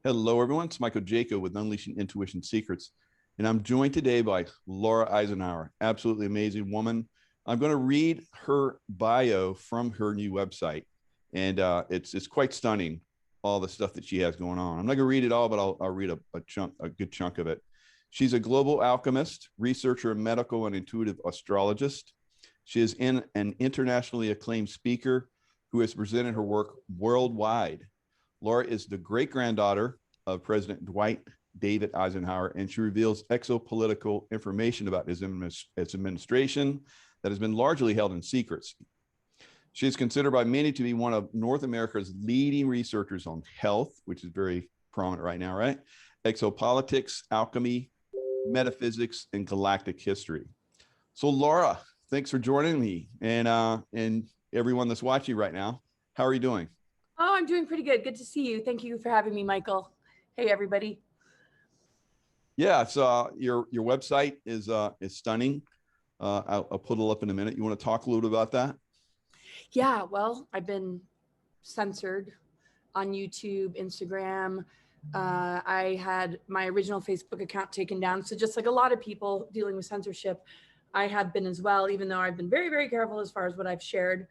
Hello, everyone. It's Michael Jaco with Unleashing Intuition Secrets. And I'm joined today by Laura Eisenhower, absolutely amazing woman. I'm going to read her bio from her new website. And it's quite stunning, all the stuff that she has going on. I'm not going to read it all, but I'll read a good chunk of it. She's a global alchemist, researcher, medical and intuitive astrologist. She is an internationally acclaimed speaker who has presented her work worldwide. Laura is the great-granddaughter of President Dwight David Eisenhower, and she reveals exopolitical information about his administration that has been largely held in secrecy. She is considered by many to be one of North America's leading researchers on health, which is very prominent right now, right? Exopolitics, alchemy, metaphysics, and galactic history. So Laura, thanks for joining me, and everyone that's watching right now. How are you doing? Oh, I'm doing pretty good. Good to see you. Thank you for having me, Michael. Hey, everybody. Yeah, so your website is stunning. I'll put it up in a minute. You want to talk a little bit about that? Yeah, well, I've been censored on YouTube, Instagram. I had my original Facebook account taken down. So just like a lot of people dealing with censorship, I have been as well, even though I've been very, very careful as far as what I've shared.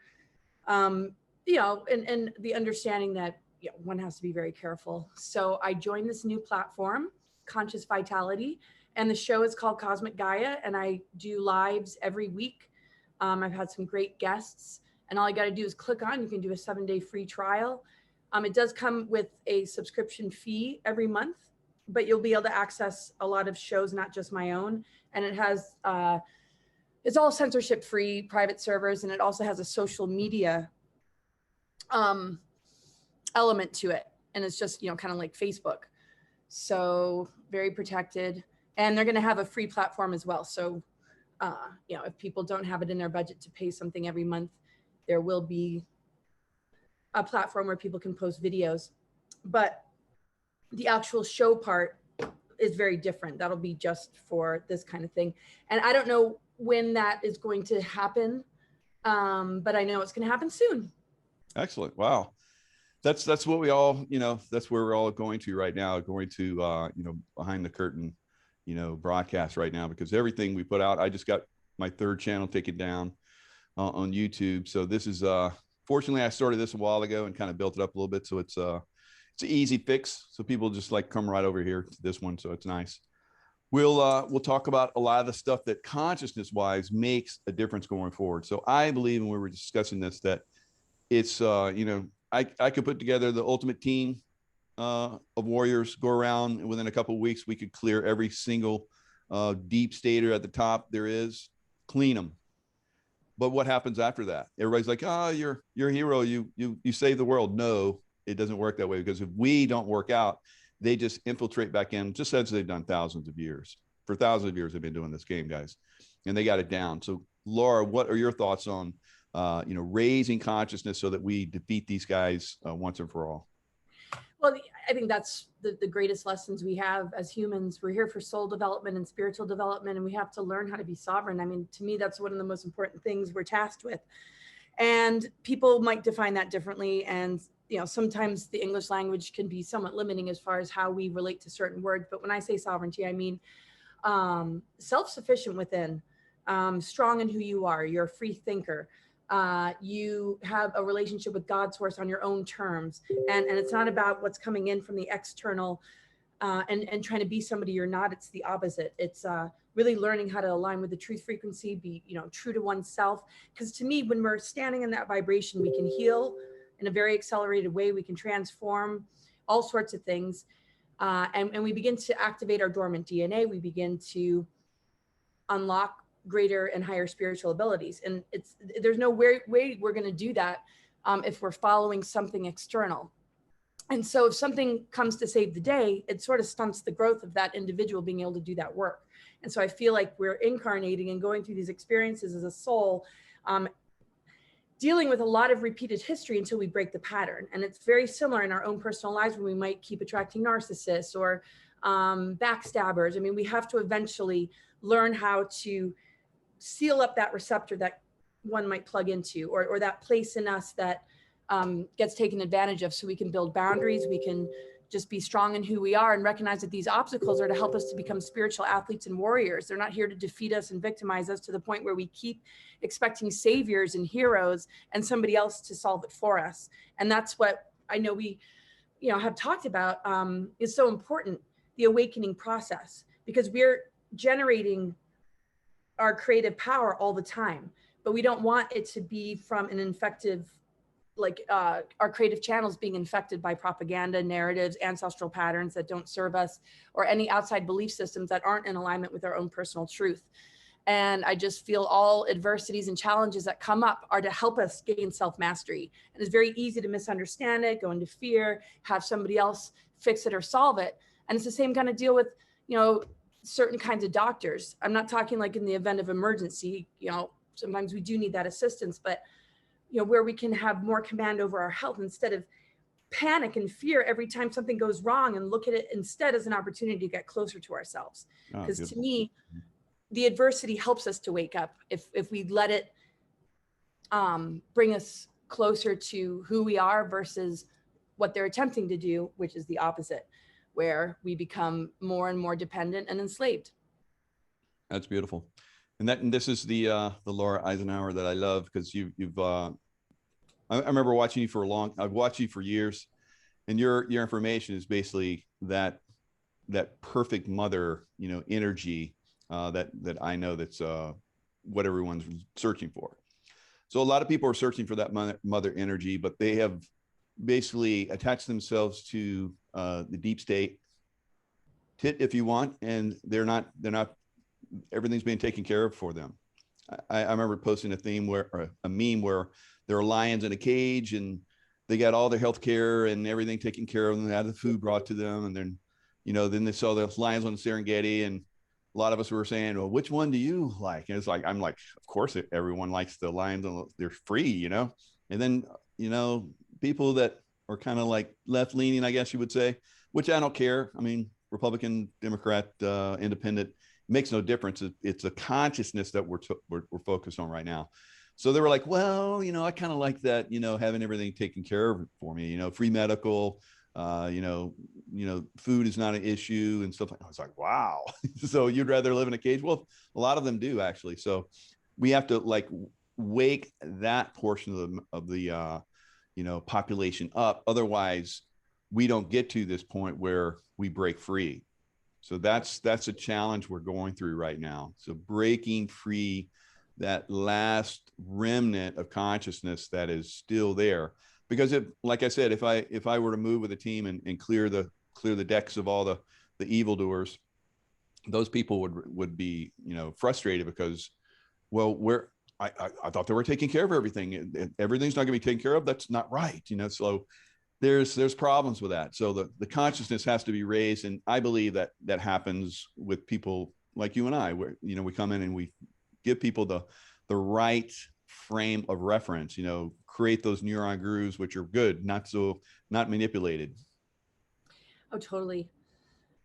And the understanding that one has to be very careful. So I joined this new platform, Conscious Vitality, and the show is called Cosmic Gaia, and I do lives every week. I've had some great guests, and all I got to do is click on. You can do a 7-day free trial. It does come with a subscription fee every month, but you'll be able to access a lot of shows, not just my own. And it has, it's all censorship free, private servers, and it also has a social media element to it. And it's just, kind of like Facebook. So very protected. And they're going to have a free platform as well. So, if people don't have it in their budget to pay something every month, there will be a platform where people can post videos. But the actual show part is very different. That'll be just for this kind of thing. And I don't know when that is going to happen, but I know it's going to happen soon. Excellent. Wow. That's what we all, that's where we're all going to right now, going to, behind the curtain, broadcast right now, because everything we put out, I just got my third channel taken down on YouTube. So this is, fortunately I started this a while ago and kind of built it up a little bit. So it's an easy fix. So people just like come right over here to this one. So it's nice. We'll talk about a lot of the stuff that consciousness wise makes a difference going forward. So I believe, and we were discussing this, that it's, I could put together the ultimate team of warriors, go around, and within a couple of weeks, we could clear every single deep stater at the top there is, clean them. But what happens after that? Everybody's like, oh, you're a hero. You save the world. No, it doesn't work that way, because if we don't work out, they just infiltrate back in, just as they've done thousands of years. For thousands of years, they've been doing this game, guys, and they got it down. So Laura, what are your thoughts on raising consciousness so that we defeat these guys once and for all? Well, I think that's the greatest lessons we have as humans. We're here for soul development and spiritual development, and we have to learn how to be sovereign. I mean, to me, that's one of the most important things we're tasked with. And people might define that differently. And, sometimes the English language can be somewhat limiting as far as how we relate to certain words. But when I say sovereignty, I mean self-sufficient within, strong in who you are. You're a free thinker. You have a relationship with God's source on your own terms. And it's not about what's coming in from the external and trying to be somebody you're not. It's the opposite. It's really learning how to align with the truth frequency, be true to oneself. Because to me, when we're standing in that vibration, we can heal in a very accelerated way. We can transform all sorts of things. And we begin to activate our dormant DNA. We begin to unlock greater and higher spiritual abilities. And there's no way we're going to do that if we're following something external. And so if something comes to save the day, it sort of stunts the growth of that individual being able to do that work. And so I feel like we're incarnating and going through these experiences as a soul, dealing with a lot of repeated history until we break the pattern. And it's very similar in our own personal lives, when we might keep attracting narcissists or backstabbers. I mean, we have to eventually learn how to seal up that receptor that one might plug into, or that place in us that gets taken advantage of, so we can build boundaries. We can just be strong in who we are and recognize that these obstacles are to help us to become spiritual athletes and warriors. They're not here to defeat us and victimize us to the point where we keep expecting saviors and heroes and somebody else to solve it for us. And that's what I know we, have talked about, is so important, the awakening process, because we're generating our creative power all the time, but we don't want it to be from an infective, our creative channels being infected by propaganda, narratives, ancestral patterns that don't serve us, or any outside belief systems that aren't in alignment with our own personal truth. And I just feel all adversities and challenges that come up are to help us gain self-mastery. And it's very easy to misunderstand it, go into fear, have somebody else fix it or solve it. And it's the same kind of deal with, certain kinds of doctors. I'm not talking like in the event of emergency, sometimes we do need that assistance, but where we can have more command over our health instead of panic and fear every time something goes wrong, and look at it instead as an opportunity to get closer to ourselves. Because to me, the adversity helps us to wake up if we let it bring us closer to who we are versus what they're attempting to do, which is the opposite, where we become more and more dependent and enslaved. That's beautiful. And this is the Laura Eisenhower that I love, because I remember watching you I've watched you for years, and your information is basically that perfect mother, energy that I know that's what everyone's searching for. So a lot of people are searching for that mother energy, but they have basically attached themselves to the deep state, if you want, and they're not everything's being taken care of for them. I remember posting a meme where there are lions in a cage, and they got all their health care and everything taken care of, and they had the food brought to them. And then, then they saw the lions on the Serengeti, and a lot of us were saying, well, which one do you like? And it's like, I'm like, of course, everyone likes the lions, and they're free, And then, people that are kind of like left leaning, I guess you would say, which I don't care. I mean, Republican, Democrat, independent, makes no difference. It's a consciousness that we're focused on right now. So they were like, well, I kind of like that, having everything taken care of for me, free medical, food is not an issue and stuff. I was like, wow. So you'd rather live in a cage? Well, a lot of them do, actually. So we have to wake that portion of the population up. Otherwise, we don't get to this point where we break free. So that's a challenge we're going through right now. So breaking free that last remnant of consciousness that is still there. Because like I said, if I were to move with a team and clear the decks of all the evildoers, those people would be, frustrated because, well, I thought they were taking care of everything. Everything's not going to be taken care of. That's not right. So there's problems with that. So the consciousness has to be raised. And I believe that happens with people like you and I, where, we come in and we give people the right frame of reference, create those neuron grooves, which are good, not manipulated. Oh, totally.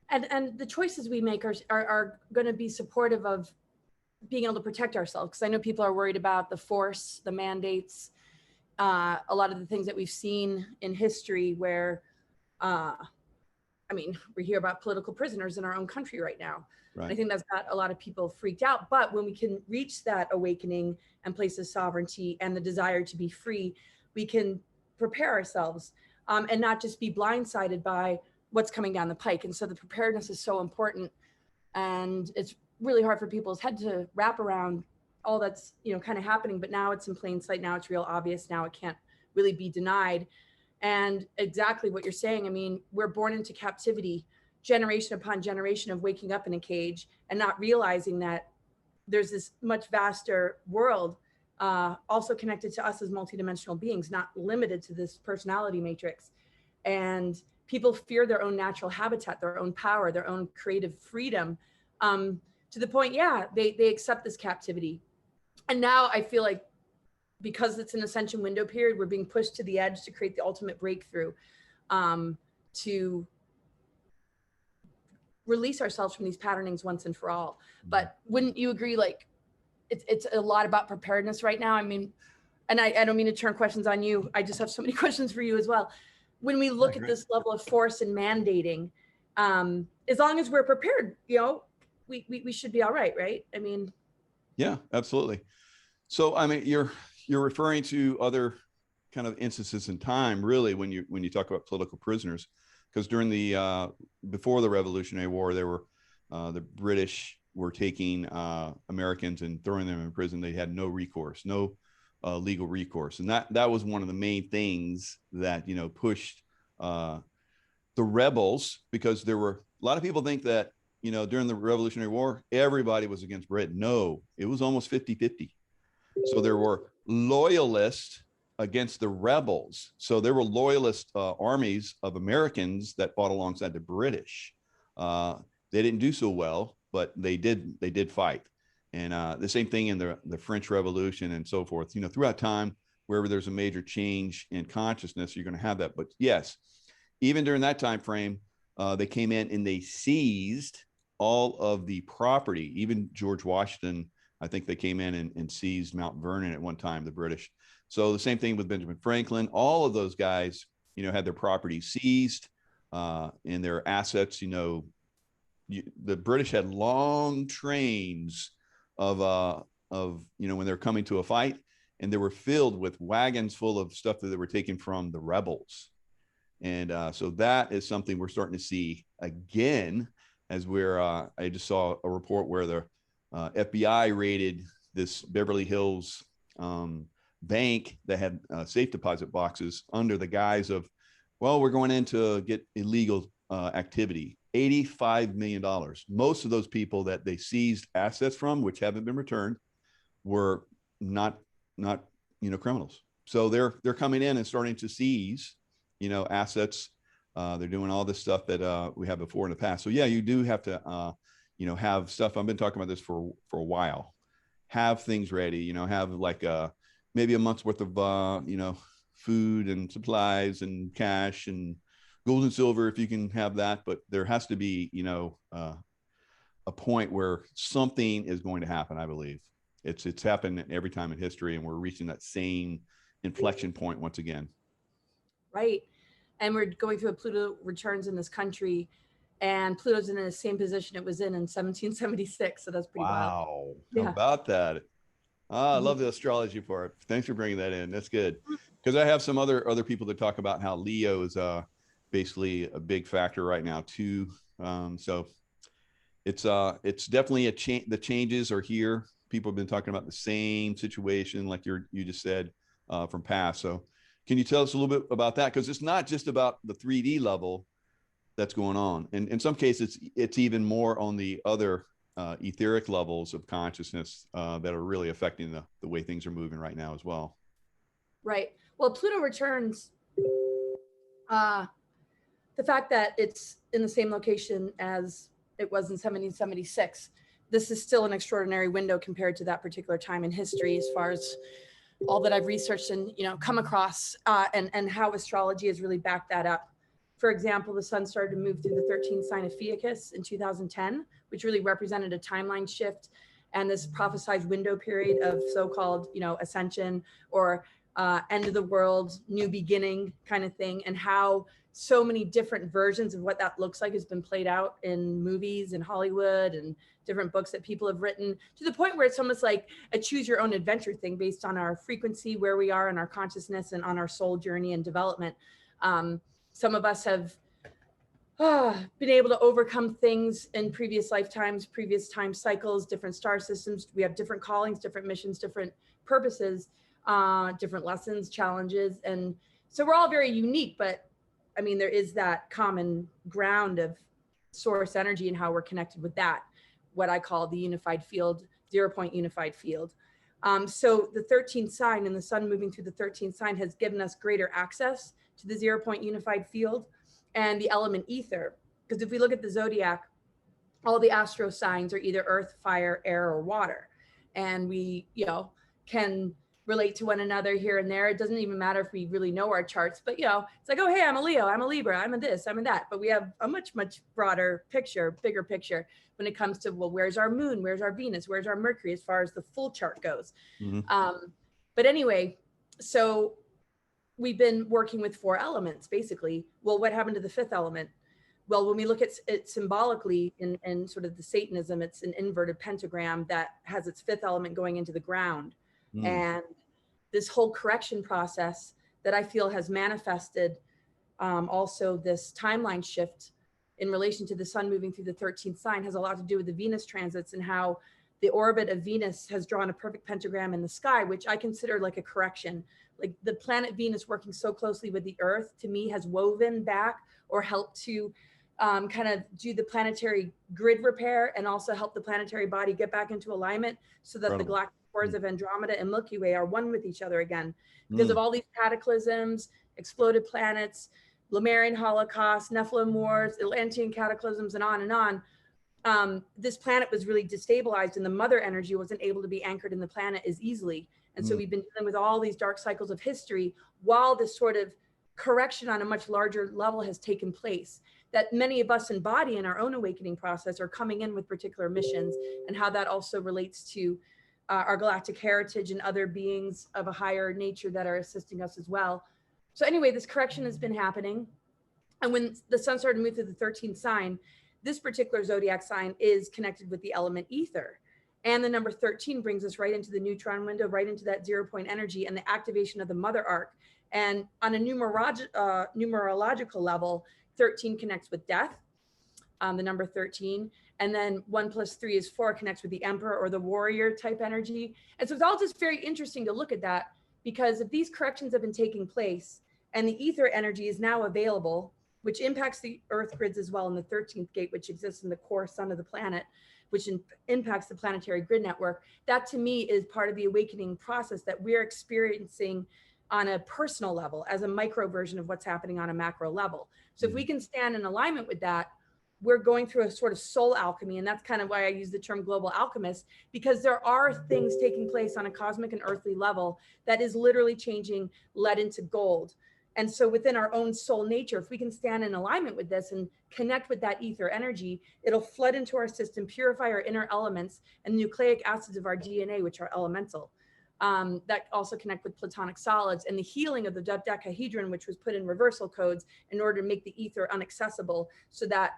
And the choices we make are going to be supportive of being able to protect ourselves. Because I know people are worried about the force, the mandates, a lot of the things that we've seen in history where, we hear about political prisoners in our own country right now. Right. I think that's got a lot of people freaked out. But when we can reach that awakening and place of sovereignty and the desire to be free, we can prepare ourselves and not just be blindsided by what's coming down the pike. And so the preparedness is so important. And it's really hard for people's head to wrap around all that's, kind of happening. But now it's in plain sight. Now it's real obvious. Now it can't really be denied. And exactly what you're saying. We're born into captivity, generation upon generation of waking up in a cage and not realizing that there's this much vaster world also connected to us as multidimensional beings, not limited to this personality matrix. And people fear their own natural habitat, their own power, their own creative freedom, to the point, they accept this captivity. And now I feel like because it's an ascension window period, we're being pushed to the edge to create the ultimate breakthrough, to release ourselves from these patternings once and for all. But wouldn't you agree, it's a lot about preparedness right now? And I don't mean to turn questions on you. I just have so many questions for you as well. when we look at this level of force and mandating, as long as we're prepared, we should be all right, right? I mean, yeah, absolutely. So, I mean, you're referring to other kind of instances in time, really, when you talk about political prisoners, because during the before the Revolutionary War, there were the British were taking Americans and throwing them in prison. They had no recourse, no legal recourse, and that was one of the main things that pushed the rebels, because there were a lot of people think that during the Revolutionary War everybody was against Britain. No, it was almost 50-50. So there were loyalists against the rebels. So there were loyalist armies of Americans that fought alongside the British. They didn't do so well, but they did fight. And the same thing in the French Revolution and so forth. Throughout time, wherever there's a major change in consciousness, you're going to have that. But yes, even during that time frame, they came in and they seized all of the property. Even George Washington, I think they came in and seized Mount Vernon at one time, the British. So the same thing with Benjamin Franklin. All of those guys, had their property seized and their assets. The British had long trains of when they're coming to a fight, and they were filled with wagons full of stuff that they were taking from the rebels. And so that is something we're starting to see again, as I just saw a report where the FBI raided this Beverly Hills bank that had safe deposit boxes under the guise of, well, we're going in to get illegal activity. $85 million. Most of those people that they seized assets from, which haven't been returned, were not criminals. So they're coming in and starting to seize assets. They're doing all this stuff that we have before in the past. So yeah, you do have to have stuff. I've been talking about this for a while. Have things ready. Have like maybe a month's worth of food and supplies and cash and gold and silver if you can have that. But there has to be a point where something is going to happen. I believe it's happened every time in history, and we're reaching that same inflection point once again. Right. And we're going through a Pluto returns in this country, and Pluto's in the same position it was in 1776. So that's pretty wild. Wow. Yeah. How about that? I love the astrology part. Thanks for bringing that in. That's good. Because I have some other people that talk about how Leo is basically a big factor right now too. So it's definitely a change. The changes are here. People have been talking about the same situation, like you just said, from past. So can you tell us a little bit about that? Because it's not just about the 3D level that's going on. And in some cases, it's even more on the other etheric levels of consciousness that are really affecting the way things are moving right now as well. Right. Well, Pluto returns, the fact that it's in the same location as it was in 1776, this is still an extraordinary window compared to that particular time in history, as far as all that I've researched and come across, and how astrology has really backed that up. For example, the sun started to move through the 13th sign of Fiacus in 2010, which really represented a timeline shift and this prophesized window period of so-called ascension or end of the world, new beginning kind of thing, and how so many different versions of what that looks like has been played out in movies and Hollywood and different books that people have written, to the point where it's almost like a choose your own adventure thing based on our frequency, where we are in our consciousness and on our soul journey and development. Some of us have been able to overcome things in previous lifetimes, previous time cycles, different star systems. We have different callings, different missions, different purposes, different lessons, challenges. And so we're all very unique, but I mean, there is that common ground of source energy and how we're connected with that, what I call the unified field, 0-point unified field. So the 13th sign and the sun moving through the 13th sign has given us greater access to the 0-point unified field and the element ether. Because if we look at the zodiac, all the astro signs are either earth, fire, air, or water. And we, can relate to one another here and there. It doesn't even matter if we really know our charts, but it's like, oh, hey, I'm a Leo, I'm a Libra, I'm a this, I'm a that. But we have a much, much broader picture, bigger picture when it comes to, well, where's our moon? Where's our Venus? Where's our Mercury as far as the full chart goes? Mm-hmm. But anyway, so we've been working with 4 elements, basically. Well, what happened to the 5th element? Well, when we look at it symbolically in sort of the Satanism, it's an inverted pentagram that has its 5th element going into the ground. And this whole correction process that I feel has manifested also this timeline shift in relation to the sun moving through the 13th sign has a lot to do with the Venus transits and how the orbit of Venus has drawn a perfect pentagram in the sky, which I consider like a correction. Like the planet Venus working so closely with the Earth, to me, has woven back or helped to kind of do the planetary grid repair and also help the planetary body get back into alignment so that the galactic cores of Andromeda and Milky Way are one with each other again. Because of all these cataclysms, exploded planets, Lemurian Holocaust, Nephilim Wars, Atlantean cataclysms, and on and on. This planet was really destabilized and the mother energy wasn't able to be anchored in the planet as easily. And so we've been dealing with all these dark cycles of history while this sort of correction on a much larger level has taken place, that many of us embody in our own awakening process are coming in with particular missions, and how that also relates to our galactic heritage and other beings of a higher nature that are assisting us as well. So anyway, this correction has been happening. And when the sun started to move through the 13th sign, this particular zodiac sign is connected with the element ether. And the number 13 brings us right into the neutron window, right into that 0 point energy and the activation of the mother arc. And on a numerological level, 13 connects with death, the number 13. And then 1 + 3 is 4, connects with the emperor or the warrior type energy. And so it's all just very interesting to look at that, because if these corrections have been taking place and the ether energy is now available, which impacts the earth grids as well in the 13th gate, which exists in the core sun of the planet, which impacts the planetary grid network, that to me is part of the awakening process that we're experiencing on a personal level as a micro version of what's happening on a macro level. So if we can stand in alignment with that, we're going through a sort of soul alchemy. And that's kind of why I use the term global alchemist, because there are things taking place on a cosmic and earthly level that is literally changing lead into gold. And so within our own soul nature, if we can stand in alignment with this and connect with that ether energy, it'll flood into our system, purify our inner elements and the nucleic acids of our DNA, which are elemental. That also connect with platonic solids and the healing of the dodecahedron, which was put in reversal codes in order to make the ether unaccessible, so that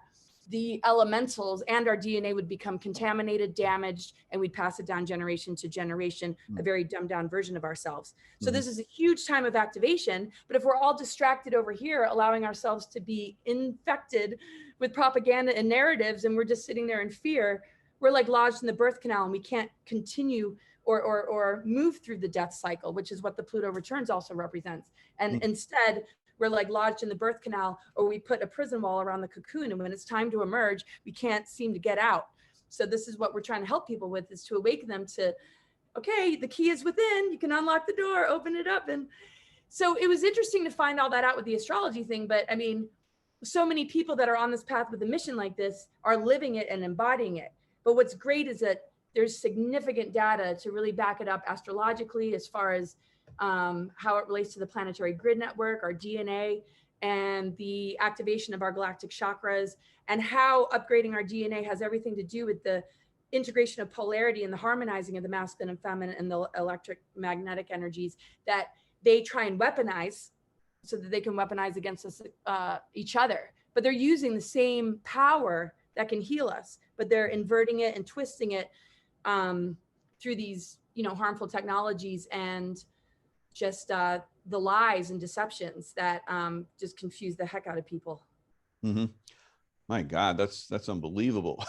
the elementals and our DNA would become contaminated, damaged, and we'd pass it down generation to generation, a very dumbed down version of ourselves. So this is a huge time of activation. But if we're all distracted over here, allowing ourselves to be infected with propaganda and narratives, and we're just sitting there in fear, we're like lodged in the birth canal and we can't continue or move through the death cycle, which is what the Pluto returns also represents. And instead, we're like lodged in the birth canal, or we put a prison wall around the cocoon. And when it's time to emerge, we can't seem to get out. So this is what we're trying to help people with, is to awaken them to, okay, the key is within, you can unlock the door, open it up. And so it was interesting to find all that out with the astrology thing. But I mean, so many people that are on this path with a mission like this are living it and embodying it. But what's great is that there's significant data to really back it up astrologically, as far as how it relates to the planetary grid network, our DNA, and the activation of our galactic chakras, and how upgrading our DNA has everything to do with the integration of polarity and the harmonizing of the masculine and feminine and the electromagnetic energies that they try and weaponize so that they can weaponize against us, each other. But they're using the same power that can heal us, but they're inverting it and twisting it through these, harmful technologies and just the lies and deceptions that just confuse the heck out of people. My God, that's unbelievable.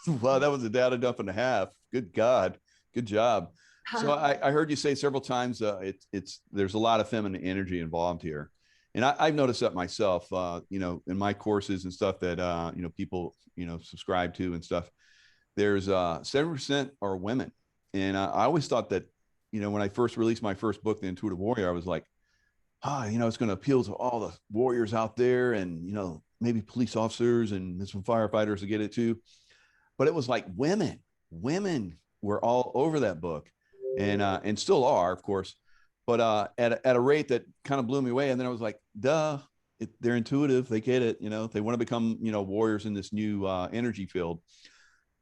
Wow, that was a data dump and a half. Good God, good job. So I heard you say several times there's a lot of feminine energy involved here, and I've noticed that myself. In my courses and stuff that people subscribe to and stuff. There's 7% are women, and I always thought that when I first released my first book, The Intuitive Warrior, I was like, it's going to appeal to all the warriors out there, and maybe police officers and some firefighters to get it too. But it was like women were all over that book, and still are, of course, but at a rate that kind of blew me away. And then I was like, duh, they're intuitive, they get it. They want to become warriors in this new energy field.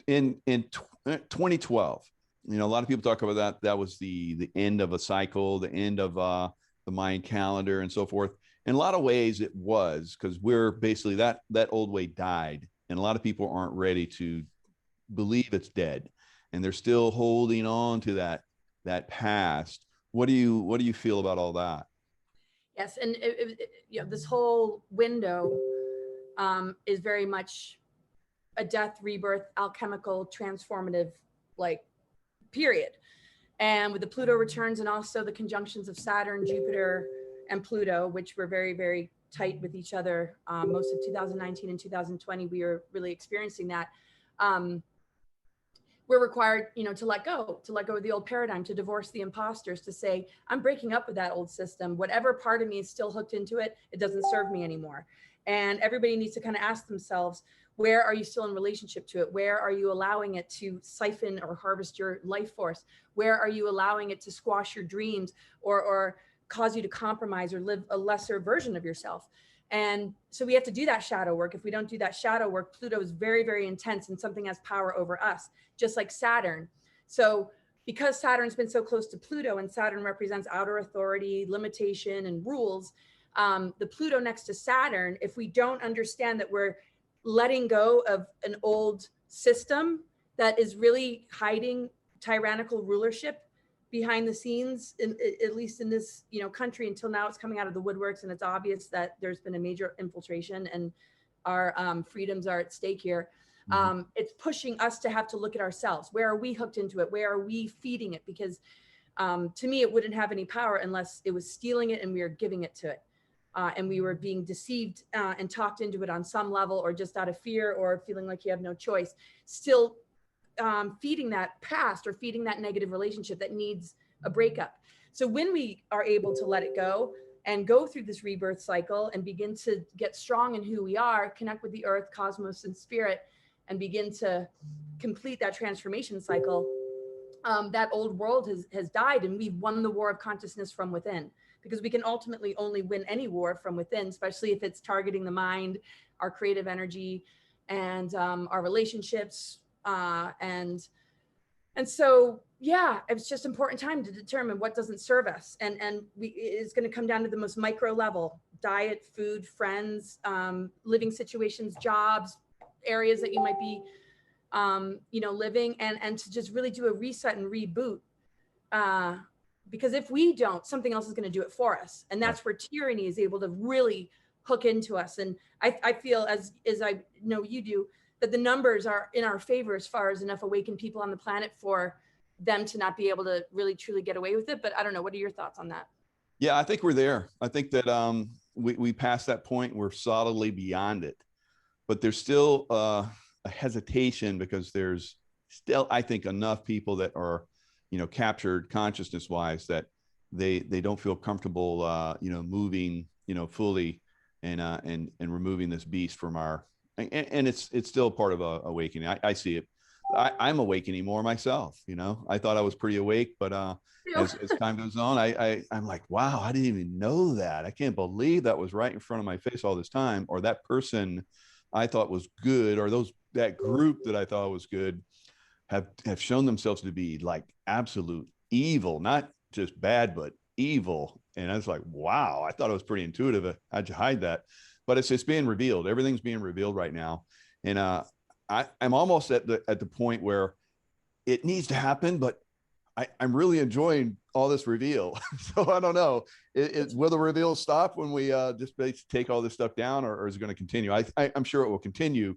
In 2012, a lot of people talk about that was the end of a cycle, the end of the Mayan calendar and so forth. In a lot of ways it was, because we're basically that old way died. And a lot of people aren't ready to believe it's dead. And they're still holding on to that past. What do you feel about all that? Yes, and this whole window is very much a death, rebirth, alchemical, transformative, like, period. And with the Pluto returns and also the conjunctions of Saturn, Jupiter, and Pluto, which were very, very tight with each other, most of 2019 and 2020, we were really experiencing that. We're required, to let go of the old paradigm, to divorce the imposters, to say, I'm breaking up with that old system. Whatever part of me is still hooked into it, it doesn't serve me anymore. And everybody needs to kind of ask themselves, where are you still in relationship to it? Where are you allowing it to siphon or harvest your life force? Where are you allowing it to squash your dreams or cause you to compromise or live a lesser version of yourself? And so we have to do that shadow work. If we don't do that shadow work, Pluto is very, very intense, and something has power over us, just like Saturn. So because Saturn's been so close to Pluto, and Saturn represents outer authority, limitation, and rules, the Pluto next to Saturn, if we don't understand that we're letting go of an old system that is really hiding tyrannical rulership behind the scenes, at least in this country, until now it's coming out of the woodworks, and it's obvious that there's been a major infiltration and our freedoms are at stake here. It's pushing us to have to look at ourselves. Where are we hooked into it? Where are we feeding it? Because to me, it wouldn't have any power unless it was stealing it and we were giving it to it. And we were being deceived and talked into it on some level, or just out of fear or feeling like you have no choice, still feeding that past or feeding that negative relationship that needs a breakup. So when we are able to let it go and go through this rebirth cycle and begin to get strong in who we are, connect with the earth, cosmos, and spirit, and begin to complete that transformation cycle, that old world has died, and we've won the war of consciousness from within. Because we can ultimately only win any war from within, especially if it's targeting the mind, our creative energy, and our relationships. And so, yeah, it's just important time to determine what doesn't serve us. And it's going to come down to the most micro level: diet, food, friends, living situations, jobs, areas that you might be, living, and to just really do a reset and reboot. Because if we don't, something else is going to do it for us. And that's where tyranny is able to really hook into us. And I feel, as I know you do, that the numbers are in our favor as far as enough awakened people on the planet for them to not be able to really truly get away with it. But I don't know. What are your thoughts on that? Yeah, I think we're there. I think that we passed that point. We're solidly beyond it. But there's still a hesitation, because there's still, I think, enough people that are captured consciousness wise that they don't feel comfortable moving fully and removing this beast from our, and it's still part of a awakening. I see it. I'm awakening more myself. I thought I was pretty awake, but as time goes on, I'm like, wow, I didn't even know that. I can't believe that was right in front of my face all this time. Or that person I thought was good, or that group that I thought was good, have shown themselves to be like absolute evil, not just bad, but evil. And I was like, wow, I thought it was pretty intuitive. How'd you hide that? But it's being revealed. Everything's being revealed right now. And I'm almost at the point where it needs to happen, but I'm really enjoying all this reveal. So I don't know. Will the reveal stop when we just basically take all this stuff down, or is it going to continue? I'm sure it will continue.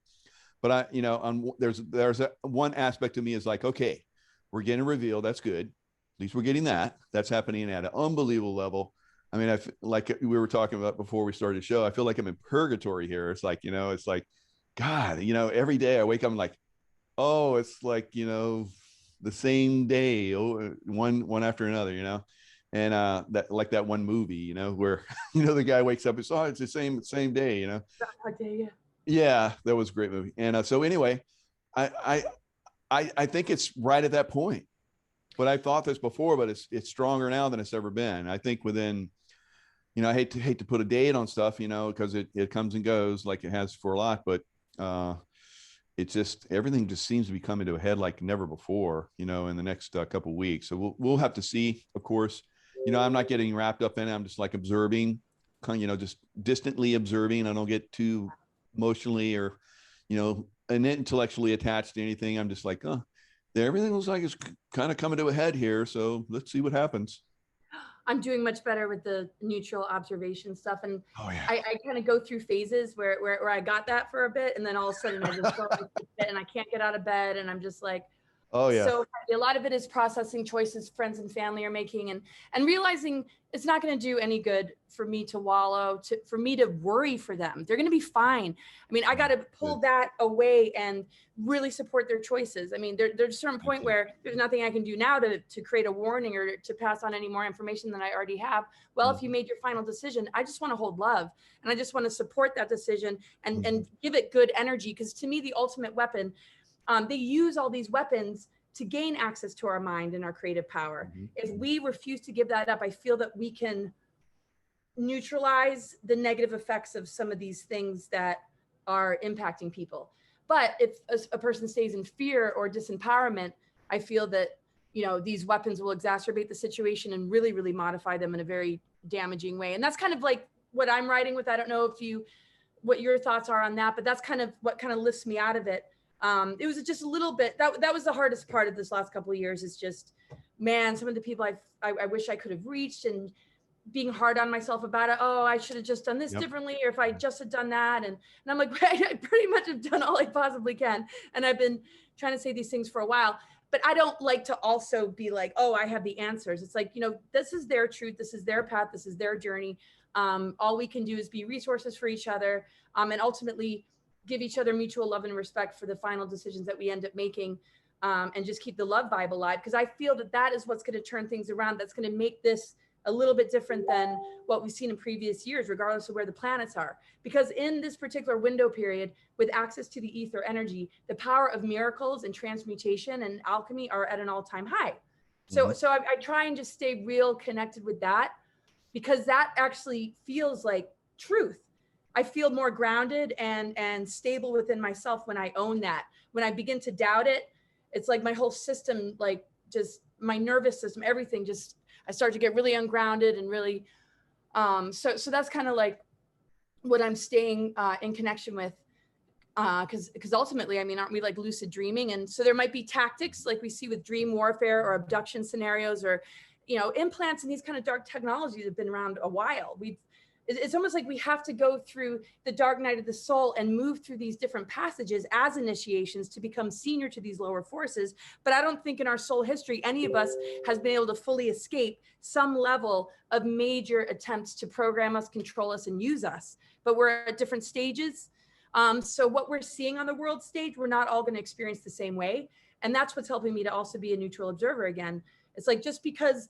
But there's one aspect of me is like, okay, we're getting revealed. That's good. At least we're getting that. That's happening at an unbelievable level. I mean, like we were talking about before we started the show, I feel like I'm in purgatory here. It's like, it's like, God, every day I wake up, I'm like, oh, it's like, the same day, one after another, and that, like that one movie, where, the guy wakes up, it's the same day, Yeah, that was a great movie. And so anyway, I think it's right at that point. But I thought this before, but it's stronger now than it's ever been. I think within, I hate to put a date on stuff, because it comes and goes like it has for a lot, but it's just, everything just seems to be coming to a head like never before, in the next couple of weeks. So we'll have to see, of course. you know, I'm not getting wrapped up in it. I'm just like observing, you know, just distantly observing. I don't get too emotionally or, you know, and intellectually attached to anything. I'm just like, oh, everything looks like it's kind of coming to a head here. So let's see what happens. I'm doing much better with the neutral observation stuff. And Oh yeah. I kind of go through phases where I got that for a bit. And then all of a sudden I just go into bed and I can't get out of bed. And I'm just like, Oh yeah. so a lot of it is processing choices friends and family are making and realizing it's not going to do any good for me to wallow, for me to worry for them. They're going to be fine. I mean, I got to pull that away and really support their choices. I mean, there's a certain point where there's nothing I can do now to create a warning or to pass on any more information than I already have. Well, if you made your final decision, I just want to hold love and I just want to support that decision and give it good energy. Because to me, the ultimate weapon, they use all these weapons to gain access to our mind and our creative power. If we refuse to give that up, I feel that we can neutralize the negative effects of some of these things that are impacting people. But if a person stays in fear or disempowerment, I feel that, you know, these weapons will exacerbate the situation and really, really modify them in a very damaging way. And that's kind of like what I'm writing with. I don't know what your thoughts are on that, but that's kind of what kind of lifts me out of it. It was just a little bit, that was the hardest part of this last couple of years, is just, man, some of the people I wish I could have reached, and being hard on myself about it. Oh, I should have just done this differently, or if I just had done that. And I'm like, I pretty much have done all I possibly can. And I've been trying to say these things for a while, but I don't like to also be like, oh, I have the answers. It's like, you know, this is their truth. This is their path. This is their journey. All we can do is be resources for each other, and ultimately give each other mutual love and respect for the final decisions that we end up making, and just keep the love vibe alive. Because I feel that is what's going to turn things around. That's going to make this a little bit different than what we've seen in previous years, regardless of where the planets are. Because in this particular window period, with access to the ether energy, the power of miracles and transmutation and alchemy are at an all-time high. So I try and just stay real connected with that, because that actually feels like truth. I feel more grounded and stable within myself when I own that. When I begin to doubt it, it's like my whole system, like just my nervous system, everything just, I start to get really ungrounded and really, so that's kind of like what I'm staying in connection with. Because ultimately, I mean, aren't we like lucid dreaming? And so there might be tactics like we see with dream warfare or abduction scenarios, or, you know, implants and these kind of dark technologies have been around a while. It's almost like we have to go through the dark night of the soul and move through these different passages as initiations to become senior to these lower forces. But I don't think in our soul history, any of us has been able to fully escape some level of major attempts to program us, control us, and use us. But we're at different stages. So what we're seeing on the world stage, we're not all going to experience the same way. And that's what's helping me to also be a neutral observer again. It's like, just because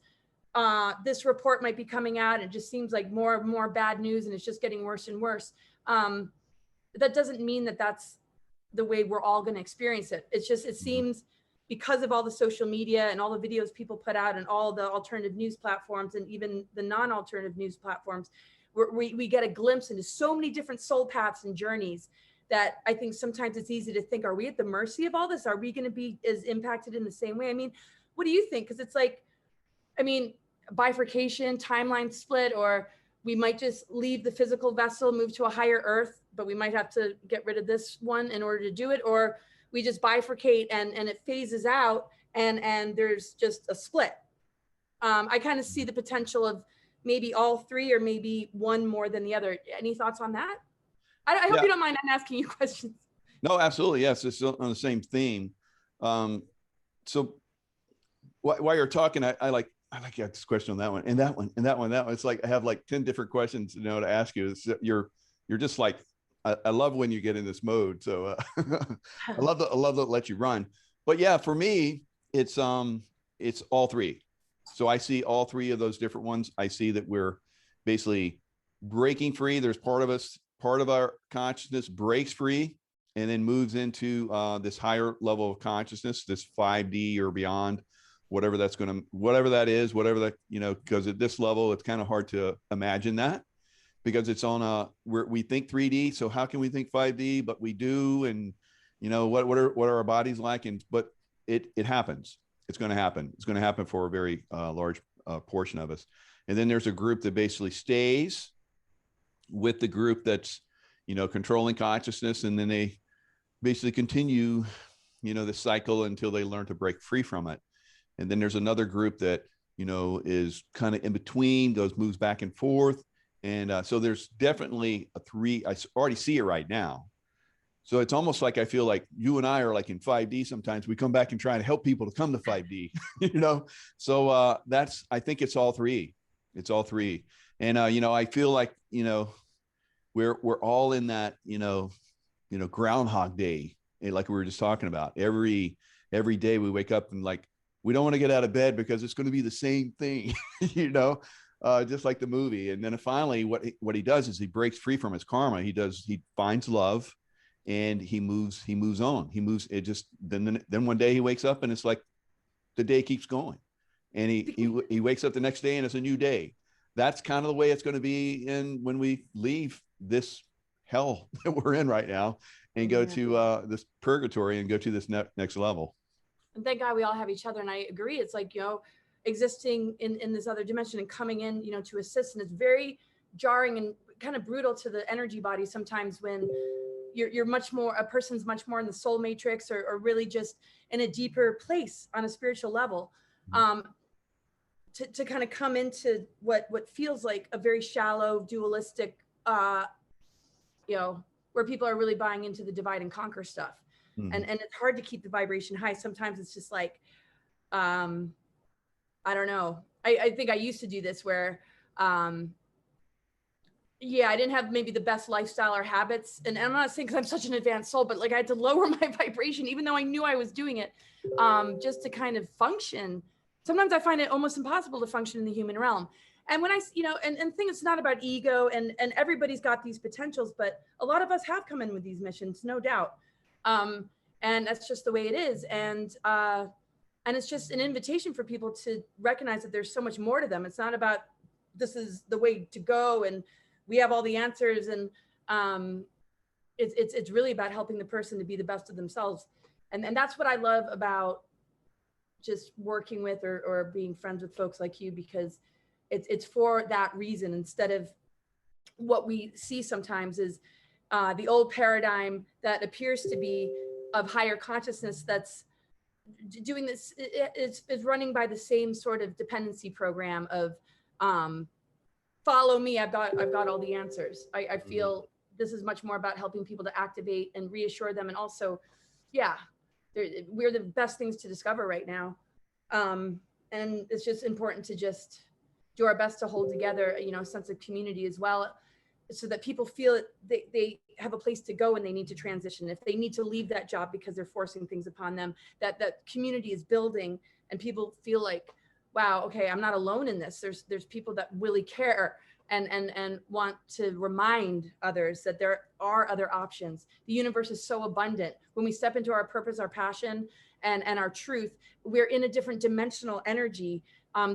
this report might be coming out, it just seems like more and more bad news and it's just getting worse and worse. That doesn't mean that that's the way we're all going to experience it. It's just, it seems, because of all the social media and all the videos people put out and all the alternative news platforms and even the non-alternative news platforms, we get a glimpse into so many different soul paths and journeys that I think sometimes it's easy to think, are we at the mercy of all this? Are we going to be as impacted in the same way? I mean, what do you think? Because it's like, I mean, bifurcation, timeline split, or we might just leave the physical vessel, move to a higher earth, but we might have to get rid of this one in order to do it, or we just bifurcate and it phases out and there's just a split. I kind of see the potential of maybe all three, or maybe one more than the other. Any thoughts on that? I hope you don't mind I'm asking you questions. No, absolutely. Yes, it's still on the same theme. So while you're talking, I like this question on that one and that one and that one, that one. It's like I have like 10 different questions, you know, to ask you. You're just like, I love when you get in this mode. So I love to let you run. But yeah, for me, it's all three. So I see all three of those different ones. I see that we're basically breaking free. There's part of our consciousness breaks free and then moves into this higher level of consciousness, this 5D or beyond, whatever that is, whatever that, you know, because at this level, it's kind of hard to imagine that, because it's on we think 3D. So how can we think 5D? But we do. And, you know, what are our bodies like? But it happens. It's going to happen. It's going to happen for a very large portion of us. And then there's a group that basically stays with the group that's, controlling consciousness. And then they basically continue, the cycle until they learn to break free from it. And then there's another group that, is kind of in between, moves back and forth. And so there's definitely I already see it right now. So it's almost like I feel like you and I are like in 5D. Sometimes we come back and try to help people to come to 5D, So I think it's all three. It's all three. And, I feel like, we're all in that, Groundhog Day, like we were just talking about. Every day we wake up and like, we don't want to get out of bed because it's going to be the same thing, just like the movie. And then finally what he does is he breaks free from his karma. He finds love and he moves on. Then one day he wakes up and it's like the day keeps going, and he wakes up the next day and it's a new day. That's kind of the way it's going to be when we leave this hell that we're in right now and go to this purgatory and go to this next level. And thank God we all have each other. And I agree. It's like, existing in this other dimension and coming in, to assist. And it's very jarring and kind of brutal to the energy body sometimes when you're much more, a person's much more in the soul matrix or really just in a deeper place on a spiritual level. To kind of come into what feels like a very shallow, dualistic, where people are really buying into the divide and conquer stuff. Mm-hmm. And it's hard to keep the vibration high. Sometimes it's just like, I don't know. I think I used to do this where, I didn't have maybe the best lifestyle or habits. And I'm not saying because I'm such an advanced soul, but like I had to lower my vibration, even though I knew I was doing it, just to kind of function. Sometimes I find it almost impossible to function in the human realm. And when I, and thing, it's not about ego and everybody's got these potentials, but a lot of us have come in with these missions, no doubt. And that's just the way it is. And it's just an invitation for people to recognize that there's so much more to them. It's not about, this is the way to go and we have all the answers. And it's really about helping the person to be the best of themselves. And that's what I love about just working with or being friends with folks like you, because it's for that reason, instead of what we see sometimes is the old paradigm that appears to be of higher consciousness that's doing this, is running by the same sort of dependency program of follow me, I've got all the answers. I feel this is much more about helping people to activate and reassure them. And also, we're the best things to discover right now. And it's just important to just do our best to hold together, a sense of community as well, so that people feel they have a place to go and they need to transition. If they need to leave that job because they're forcing things upon them, that community is building and people feel like, wow, okay, I'm not alone in this. There's people that really care and want to remind others that there are other options. The universe is so abundant. When we step into our purpose, our passion, and our truth, we're in a different dimensional energy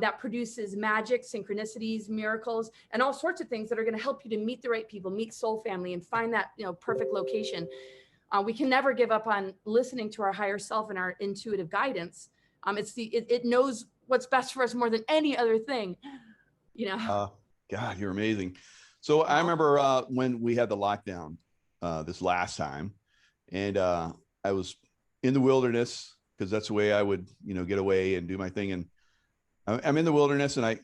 that produces magic, synchronicities, miracles, and all sorts of things that are going to help you to meet the right people, meet soul family, and find that perfect location. We can never give up on listening to our higher self and our intuitive guidance. It knows what's best for us more than any other thing. God, you're amazing. So I remember when we had the lockdown this last time, and I was in the wilderness because that's the way I would, get away and do my thing. And I'm in the wilderness, and I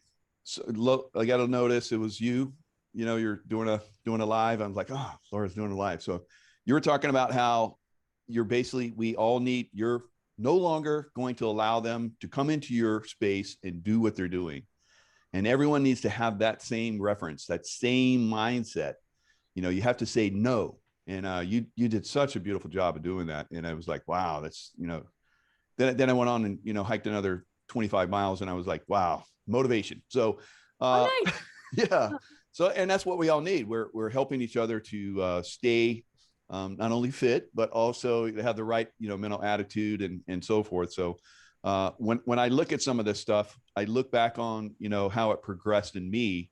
got to notice it was you. You're doing a live. I'm like, oh, Laura's doing a live. So you were talking about how you're no longer going to allow them to come into your space and do what they're doing. And everyone needs to have that same reference, that same mindset. You have to say no. And you did such a beautiful job of doing that. And I was like, wow, that's, then I went on and, hiked another 25 miles, and I was like, wow, motivation. So, nice. Yeah. So, and that's what we all need. We're helping each other to stay not only fit, but also have the right, mental attitude and so forth. So when I look at some of this stuff, I look back on, how it progressed in me.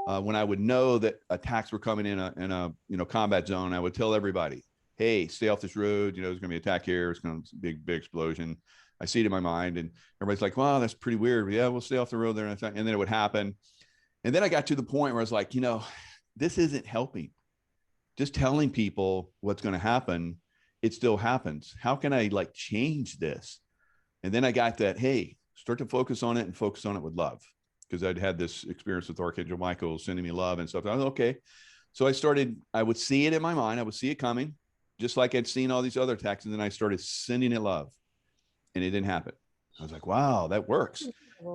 When I would know that attacks were coming in a combat zone, I would tell everybody, hey, stay off this road. There's going to be an attack here. It's going to be a big explosion. I see it in my mind, and everybody's like, wow, that's pretty weird. But yeah, we'll stay off the road there. And then it would happen. And then I got to the point where I was like, this isn't helping. Just telling people what's going to happen, it still happens. How can I like change this? And then I got that, hey, start to focus on it and focus on it with love. Because I'd had this experience with Archangel Michael sending me love and stuff. I was okay. So I would see it in my mind. I would see it coming, just like I'd seen all these other attacks. And then I started sending it love, and it didn't happen. I was like, wow, that works.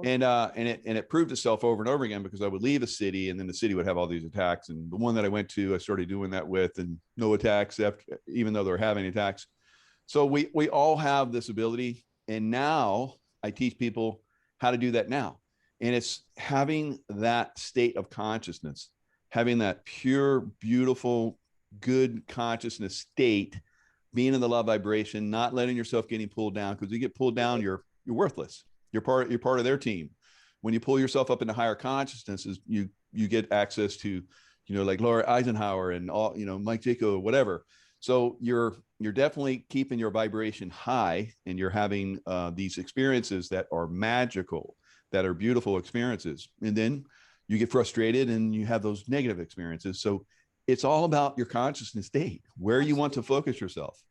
And it proved itself over and over again, because I would leave a city and then the city would have all these attacks. And the one that I went to, I started doing that with, and no attacks, even though they're having attacks. So we all have this ability. And now I teach people how to do that now. And it's having that state of consciousness, having that pure, beautiful, good consciousness state, being in the love vibration, not letting yourself getting pulled down. Because you get pulled down, you're worthless. You're part of their team. When you pull yourself up into higher consciousnesses, you get access to, like Laura Eisenhower and all, Mike Jaco, whatever. So you're definitely keeping your vibration high, and you're having these experiences that are magical, that are beautiful experiences. And then you get frustrated and you have those negative experiences. So it's all about your consciousness state, where you want to focus yourself.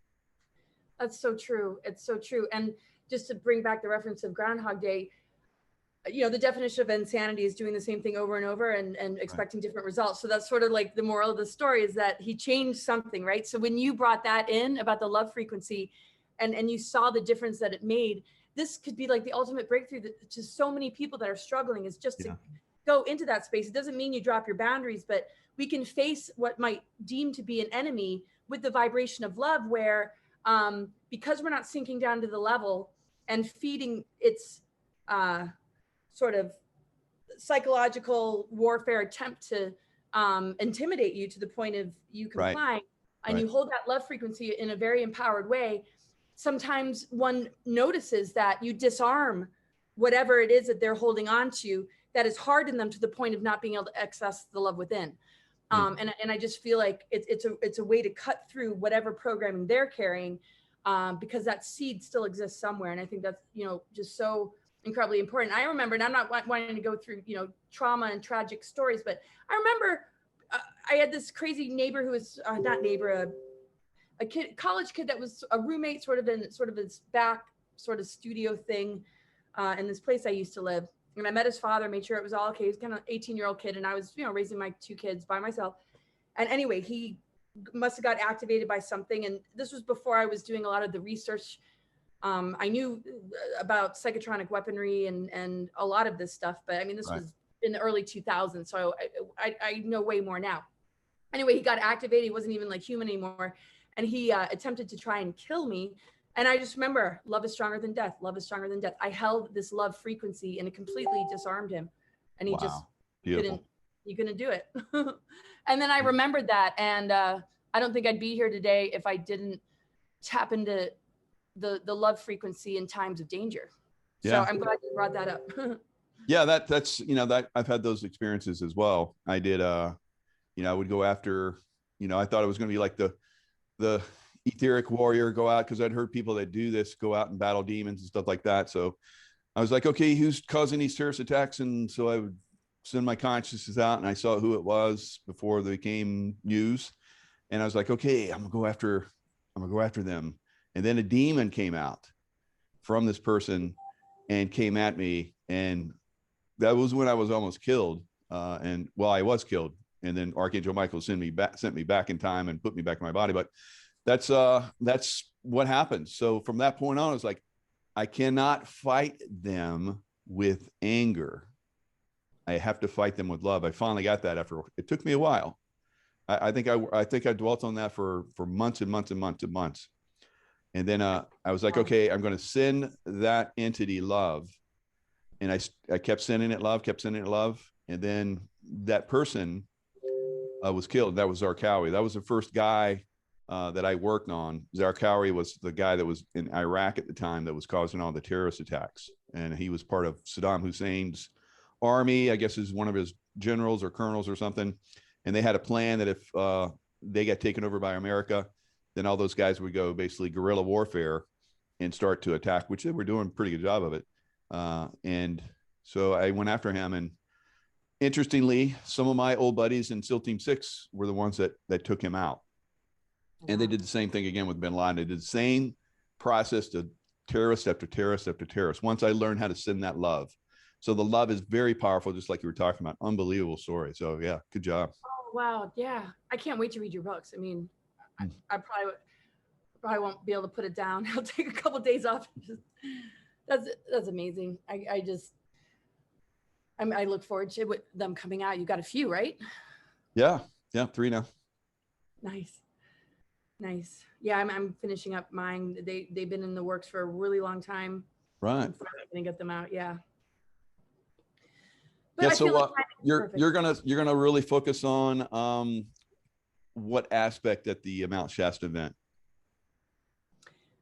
That's so true. It's so true. And just to bring back the reference of Groundhog Day, the definition of insanity is doing the same thing over and over and expecting different results. So that's sort of like the moral of the story, is that he changed something, right? So when you brought that in about the love frequency and you saw the difference that it made, this could be like the ultimate breakthrough to so many people that are struggling, is just to go into that space. It doesn't mean you drop your boundaries, but we can face what might deem to be an enemy with the vibration of love, where because we're not sinking down to the level and feeding its sort of psychological warfare attempt to intimidate you to the point of you complying, and you hold that love frequency in a very empowered way, sometimes one notices that you disarm whatever it is that they're holding on to that has hardened them to the point of not being able to access the love within. And I just feel like it's a way to cut through whatever programming they're carrying, because that seed still exists somewhere. And I think that's, just so incredibly important. I remember, and I'm not wanting to go through, trauma and tragic stories, but I remember I had this crazy neighbor who was not neighbor, a kid, college kid that was a roommate, sort of his back sort of studio thing in this place I used to live. And I met his father, made sure it was all okay. He was kind of 18-year-old kid, and I was, raising my two kids by myself. And anyway, he must have got activated by something. And this was before I was doing a lot of the research. I knew about psychotronic weaponry and a lot of this stuff, but I mean, this was in the early 2000s. So I know way more now. Anyway, he got activated. He wasn't even like human anymore. And he attempted to try and kill me. And I just remember, love is stronger than death. Love is stronger than death. I held this love frequency, and it completely disarmed him. And he just couldn't do it. And then I remembered that. And I don't think I'd be here today if I didn't tap into the love frequency in times of danger. So I'm glad you brought that up. That's, that I've had those experiences as well. I did, I would go after, I thought it was going to be like the etheric warrior, go out, because I'd heard people that do this go out and battle demons and stuff like that. So I was like, okay, who's causing these terrorist attacks? And so I would send my consciousness out, and I saw who it was before they became news. And I was like, okay, I'm gonna go after them. And then a demon came out from this person and came at me, and that was when I was almost killed. I was killed. And then Archangel Michael sent me back in time and put me back in my body. But that's what happened. So from that point on, I was like, I cannot fight them with anger. I have to fight them with love. I finally got that after it took me a while. I think I dwelt on that for months and months and months and months. And then I was like, okay, I'm going to send that entity love. And I kept sending it love. And then that person was killed. That was Zarqawi. That was the first guy that I worked on. Zarqawi was the guy that was in Iraq at the time that was causing all the terrorist attacks. And he was part of Saddam Hussein's army, I guess is one of his generals or colonels or something. And they had a plan that if they got taken over by America, then all those guys would go basically guerrilla warfare and start to attack, which they were doing a pretty good job of it. And so I went after him. And interestingly, some of my old buddies in SEAL Team 6 were the ones that took him out. And they did the same thing again with bin Laden. They did the same process to terrorist after terrorist after terrorist. Once I learned how to send that love. So the love is very powerful, just like you were talking about. Unbelievable story. So yeah, good job. Oh, wow. Yeah. I can't wait to read your books. I mean, I probably won't be able to put it down. I'll take a couple of days off. That's amazing. I look forward to them coming out. You got a few, right? Yeah. 3 now. Nice. Yeah, I'm finishing up mine. They've been in the works for a really long time. Right. I'm finally gonna get them out. Yeah. But yeah. So you're gonna really focus on what aspect at the Mount Shasta event?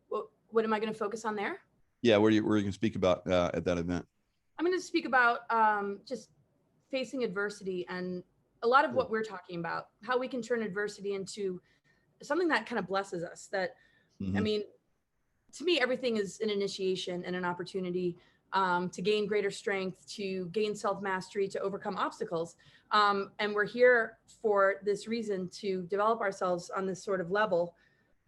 What am I going to focus on there? Yeah, where you can speak about at that event? I'm going to speak about just facing adversity and a lot of what we're talking about, how we can turn adversity into something that kind of blesses us. That, I mean, to me, everything is an initiation and an opportunity to gain greater strength, to gain self-mastery, to overcome obstacles. And we're here for this reason, to develop ourselves on this sort of level.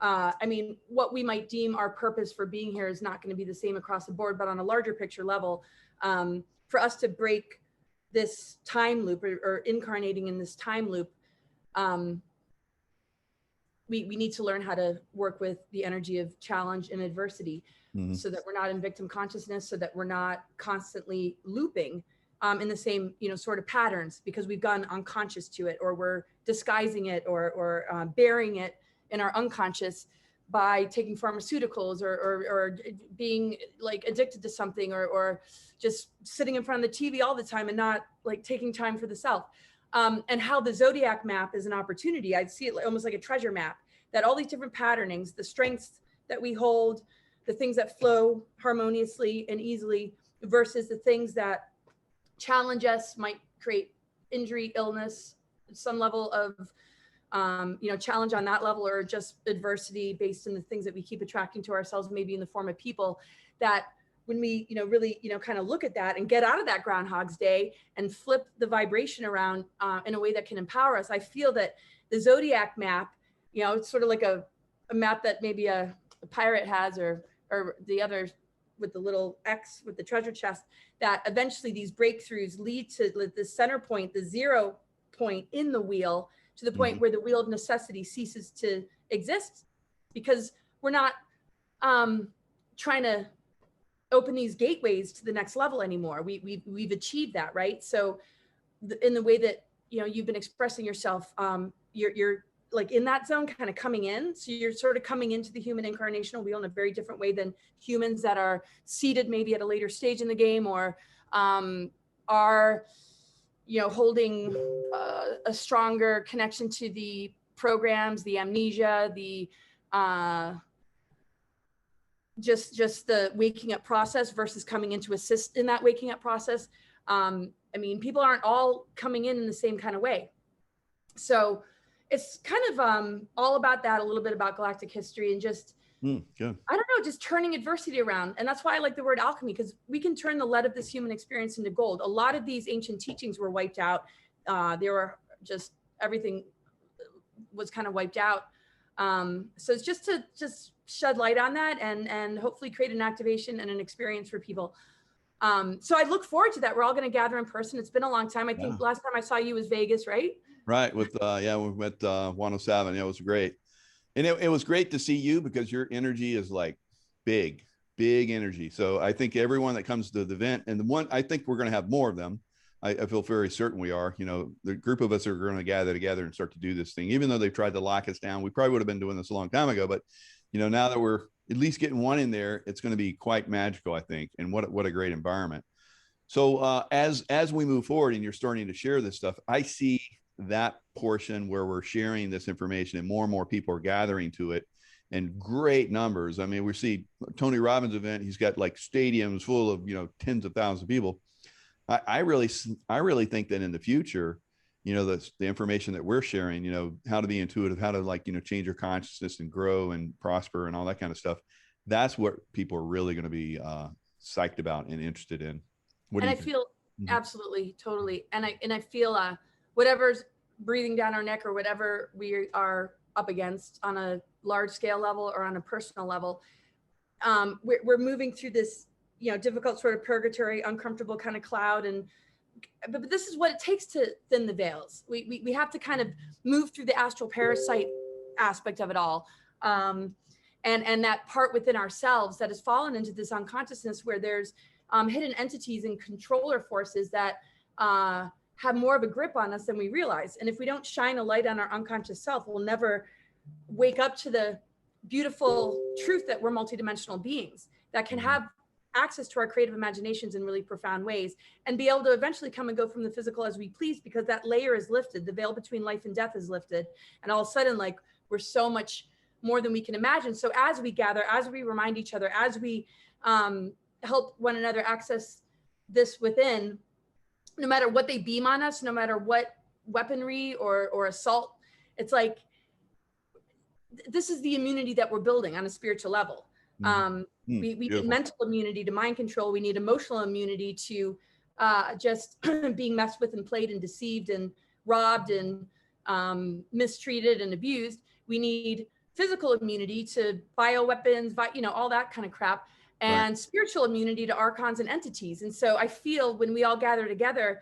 I mean, what we might deem our purpose for being here is not going to be the same across the board, but on a larger picture level, for us to break this time loop or incarnating in this time loop, we need to learn how to work with the energy of challenge and adversity, so that we're not in victim consciousness, so that we're not constantly looping in the same, sort of patterns, because we've gone unconscious to it, or we're disguising it, or bearing it in our unconscious by taking pharmaceuticals, or being like addicted to something, or just sitting in front of the TV all the time and not like taking time for the self. And how the zodiac map is an opportunity. I see it almost like a treasure map, that all these different patternings, the strengths that we hold, the things that flow harmoniously and easily, versus the things that challenge us, might create injury, illness, some level of challenge on that level, or just adversity based on the things that we keep attracting to ourselves, maybe in the form of people. That when we, really, kind of look at that and get out of that Groundhog's Day and flip the vibration around in a way that can empower us, I feel that the zodiac map, it's sort of like a map that maybe a pirate has, or the other with the little X with the treasure chest, that eventually these breakthroughs lead to the center point, the 0 point in the wheel, to the point where the wheel of necessity ceases to exist, because we're not trying to open these gateways to the next level anymore. We've achieved that, right? So in the way that, you've been expressing yourself, you're like in that zone, kind of coming in. So you're sort of coming into the human incarnational wheel in a very different way than humans that are seated maybe at a later stage in the game, or are, holding a stronger connection to the programs, the amnesia, the just the waking up process, versus coming in to assist in that waking up process. I mean, people aren't all coming in the same kind of way. So it's kind of all about that, a little bit about galactic history, and just, I don't know, just turning adversity around. And that's why I like the word alchemy, because we can turn the lead of this human experience into gold. A lot of these ancient teachings were wiped out. They were just, everything was kind of wiped out. So it's just to shed light on that, and hopefully create an activation and an experience for people. So I look forward to that. We're all going to gather in person. It's been a long time. I think last time I saw you was Vegas, right? Right. With, we went 107. It was great. And it was great to see you, because your energy is like big energy. So I think everyone that comes to the event, and the one, I think we're going to have more of them. I feel very certain we are. The group of us are going to gather together and start to do this thing, even though they've tried to lock us down. We probably would have been doing this a long time ago, but now that we're at least getting one in there, it's going to be quite magical, I think. And what a great environment. So as we move forward and you're starting to share this stuff, I see that portion where we're sharing this information, and more people are gathering to it, and great numbers. I mean, we see Tony Robbins' event. He's got like stadiums full of, tens of thousands of people. I really think that in the future, the information that we're sharing, how to be intuitive, how to change your consciousness and grow and prosper and all that kind of stuff. that's what people are really going to be psyched about and interested in. What do And you I think? feel absolutely, totally. And I feel whatever's breathing down our neck or whatever we are up against on a large scale level or on a personal level, we're moving through this, difficult sort of purgatory, uncomfortable kind of cloud. But this is what it takes to thin the veils. We have to kind of move through the astral parasite aspect of it all. And that part within ourselves that has fallen into this unconsciousness where there's hidden entities and controller forces that have more of a grip on us than we realize. And if we don't shine a light on our unconscious self, we'll never wake up to the beautiful truth that we're multidimensional beings that can have access to our creative imaginations in really profound ways and be able to eventually come and go from the physical as we please, because that layer is lifted. The veil between life and death is lifted. And all of a sudden, like, we're so much more than we can imagine. So as we gather, as we remind each other, as we help one another access this within, no matter what they beam on us, no matter what weaponry or assault, it's like, this is the immunity that we're building on a spiritual level. We need mental immunity to mind control. We need emotional immunity to just being messed with and played and deceived and robbed and mistreated and abused. We need physical immunity to bioweapons, all that kind of crap, and spiritual immunity to archons and entities. And so I feel when we all gather together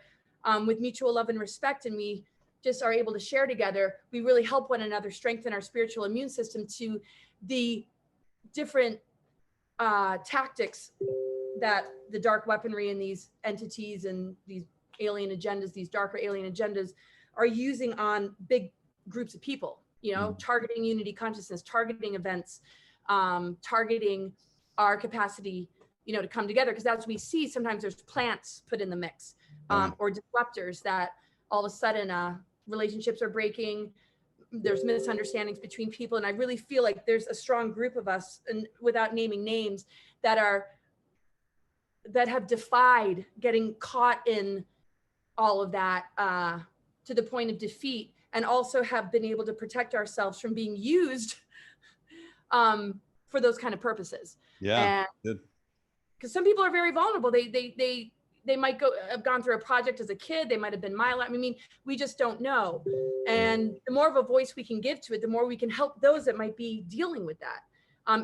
with mutual love and respect, and we just are able to share together, we really help one another strengthen our spiritual immune system to the different tactics that the dark weaponry and these entities and these alien agendas, these darker alien agendas, are using on big groups of people, targeting unity consciousness, targeting events, targeting our capacity, to come together. Because as we see, sometimes there's plants put in the mix, or disruptors that all of a sudden relationships are breaking, there's misunderstandings between people. And I really feel like there's a strong group of us, and without naming names, that have defied getting caught in all of that to the point of defeat, and also have been able to protect ourselves from being used for those kind of purposes. Yeah. Because some people are very vulnerable. They might have gone through a project as a kid. They might have been myelin. I mean, we just don't know. And the more of a voice we can give to it, the more we can help those that might be dealing with that.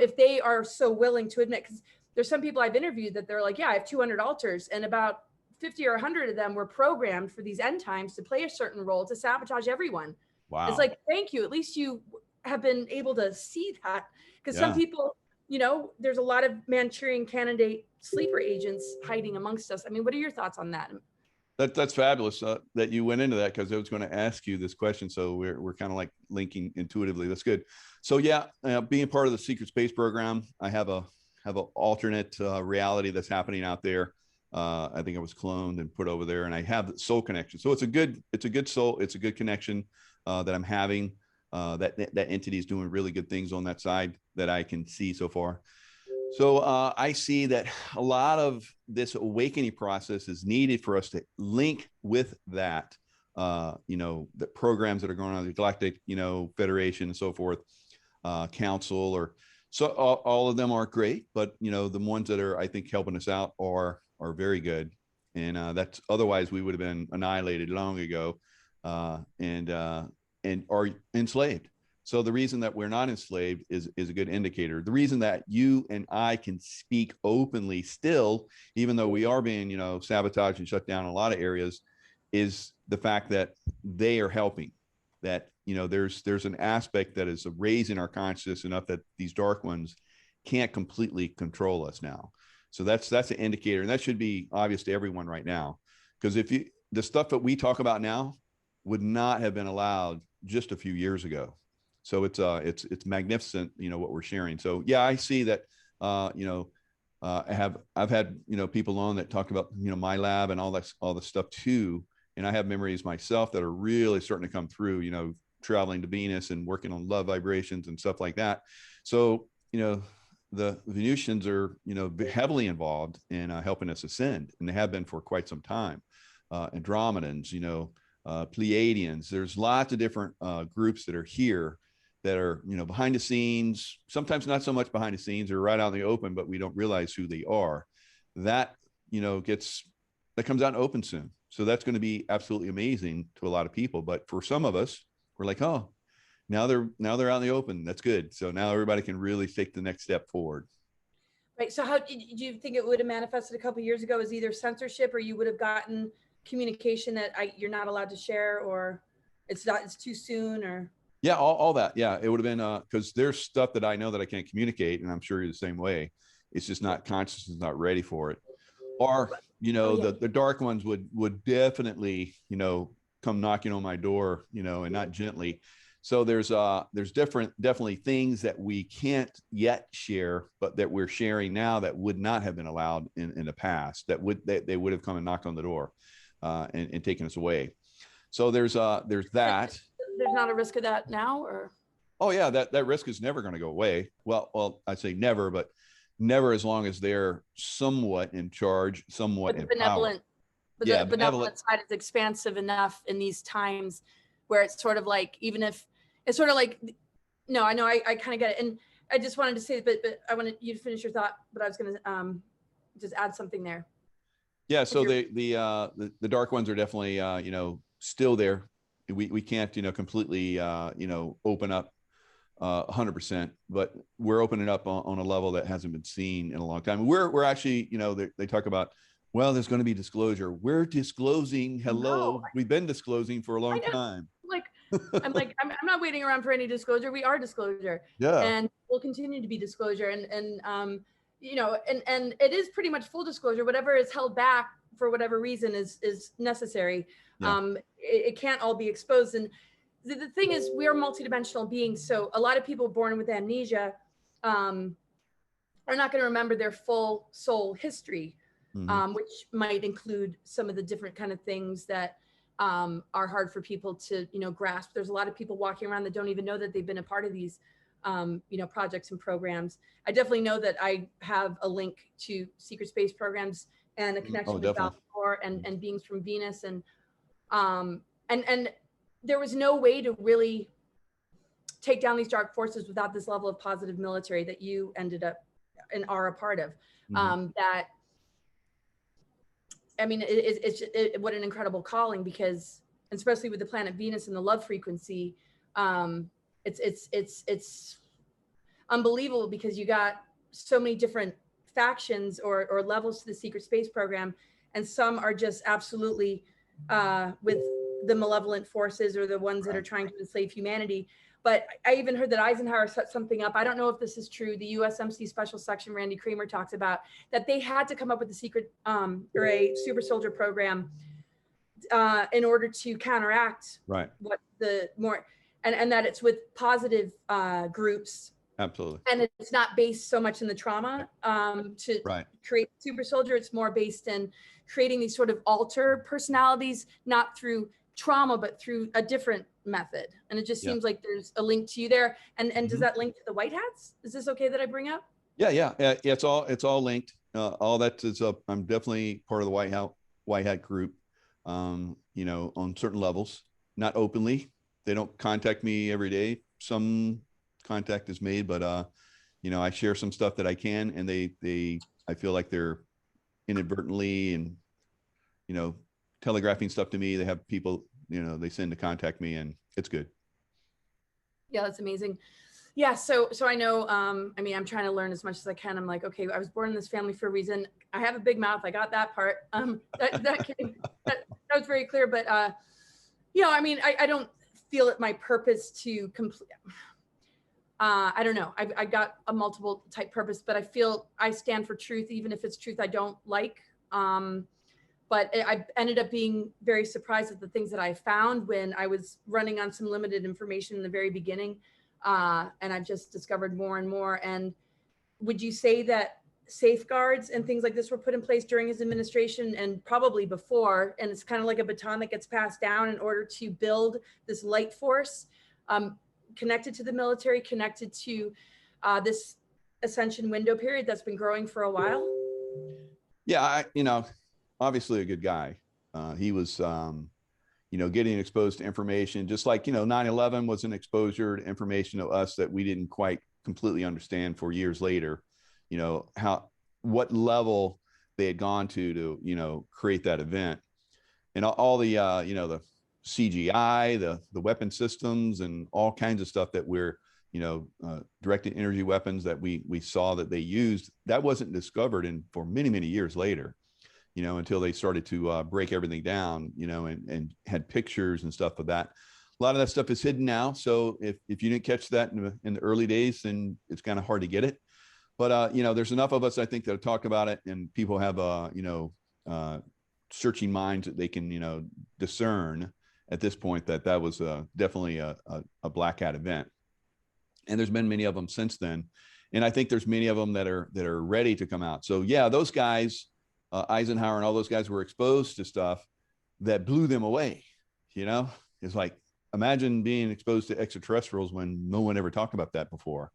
If they are so willing to admit, because there's some people I've interviewed that they're like, yeah, I have 200 altars, and about 50 or 100 of them were programmed for these end times to play a certain role to sabotage everyone. Wow. It's like, thank you. At least you have been able to see that. Because some people, there's a lot of Manchurian candidate sleeper agents hiding amongst us. I mean, what are your thoughts on that? That's fabulous that you went into that, because I was going to ask you this question. So we're kind of like linking intuitively. That's good. So yeah, being part of the secret space program, I have an alternate reality that's happening out there. I think I was cloned and put over there, and I have soul connection. So it's a good soul. It's a good connection that I'm having. That entity is doing really good things on that side that I can see so far. So I see that a lot of this awakening process is needed for us to link with that, the programs that are going on, the Galactic, Federation and so forth, Council, or so all of them are great, but the ones that are, I think, helping us out are very good, and that's, otherwise we would have been annihilated long ago, and are enslaved. So the reason that we're not enslaved is a good indicator. The reason that you and I can speak openly still, even though we are being, sabotaged and shut down in a lot of areas, is the fact that they are helping. That, there's an aspect that is raising our consciousness enough that these dark ones can't completely control us now. So that's an indicator, and that should be obvious to everyone right now. Because the stuff that we talk about now would not have been allowed just a few years ago. So it's magnificent, what we're sharing. So yeah, I see that, I've had, people on that talk about, my lab and all this stuff too. And I have memories myself that are really starting to come through, traveling to Venus and working on love vibrations and stuff like that. So, the Venusians are, heavily involved in helping us ascend, and they have been for quite some time. Andromedans, Pleiadians, there's lots of different groups that are here that are, behind the scenes, sometimes not so much behind the scenes or right out in the open, but we don't realize who they are. That, that comes out in open soon. So that's going to be absolutely amazing to a lot of people. But for some of us, we're like, oh, now they're out in the open. That's good. So now everybody can really take the next step forward. Right. So how do you think it would have manifested a couple of years ago as either censorship, or you would have gotten communication that you're not allowed to share, or it's too soon, or? Yeah, all that. Yeah, it would have been because there's stuff that I know that I can't communicate, and I'm sure you're the same way. It's just not conscious, is not ready for it. Or the dark ones would definitely come knocking on my door, and not gently. So there's definitely things that we can't yet share, but that we're sharing now that would not have been allowed in the past. They would have come and knocked on the door and taken us away. So there's that. There's not a risk of that now, or? Oh yeah, that risk is never going to go away. Well, I'd say never, but never as long as they're somewhat in charge, somewhat in benevolent. power. But the benevolent side is expansive enough in these times where it's sort of like, even if it's sort of like, no, I know, I kind of get it. And I just wanted to say, but I wanted you to finish your thought, but I was going to just add something there. Yeah. So the dark ones are definitely, still there. We can't, completely, open up 100%, but we're opening up on a level that hasn't been seen in a long time. We're actually, they talk about, well, there's going to be disclosure. We're disclosing. Hello. No. We've been disclosing for a long time. I'm not waiting around for any disclosure. We are disclosure. Yeah. And we'll continue to be disclosure. And it is pretty much full disclosure. Whatever is held back for whatever reason is necessary. Yeah. It can't all be exposed. And the thing is, we are multidimensional beings. So a lot of people born with amnesia are not going to remember their full soul history, which might include some of the different kind of things that are hard for people to, grasp. There's a lot of people walking around that don't even know that they've been a part of these, projects and programs. I definitely know that I have a link to secret space programs and a connection with Valor and beings from Venus. And there was no way to really take down these dark forces without this level of positive military that you ended up and are a part of. That, I mean, what an incredible calling, because especially with the planet Venus and the love frequency, it's unbelievable, because you got so many different factions or levels to the secret space program, and some are just absolutely with the malevolent forces or the ones that are trying to enslave humanity. But I even heard that Eisenhower set something up. I don't know if this is true. The USMC Special Section, Randy Kramer, talks about that they had to come up with a secret or a super soldier program in order to counteract what the more, and that it's with positive groups. Absolutely. And it's not based so much in the trauma to create super soldier. It's more based in creating these sort of alter personalities, not through trauma, but through a different method. And it just seems like there's a link to you there. And does that link to the white hats? Is this okay that I bring up? Yeah. It's all linked. All that is up. I'm definitely part of the white hat group, on certain levels, not openly. They don't contact me every day. Some contact is made, but I share some stuff that I can, and I feel like they're inadvertently and telegraphing stuff to me. They have people they send to contact me, and it's good. Yeah, that's amazing. Yeah, so I know, I'm trying to learn as much as I can. I'm like, okay, I was born in this family for a reason. I have a big mouth. I got that part. That was very clear. But I don't feel it my purpose to complete. I don't know. I got a multiple type purpose, but I feel I stand for truth, even if it's truth I don't like. But I ended up being very surprised at the things that I found when I was running on some limited information in the very beginning. And I've just discovered more and more. And would you say that safeguards and things like this were put in place during his administration and probably before? And it's kind of like a baton that gets passed down in order to build this light force connected to the military, connected to this ascension window period that's been growing for a while? Yeah, obviously a good guy. He was, getting exposed to information, just like, 9/11 was an exposure to information to us that we didn't quite completely understand for years later, what level they had gone to create that event. And all the, the CGI, the weapon systems and all kinds of stuff that we're, directed energy weapons that we saw that they used, that wasn't discovered for many, many years later, until they started to break everything down, and had pictures and stuff of that. A lot of that stuff is hidden now. So if you didn't catch that in the early days, then it's kind of hard to get it. But, there's enough of us, I think, that have talked about it, and people have, searching minds that they can, discern at this point that was definitely a black hat event. And there's been many of them since then. And I think there's many of them that are ready to come out. So yeah, those guys, Eisenhower and all those guys were exposed to stuff that blew them away. It's like, imagine being exposed to extraterrestrials when no one ever talked about that before.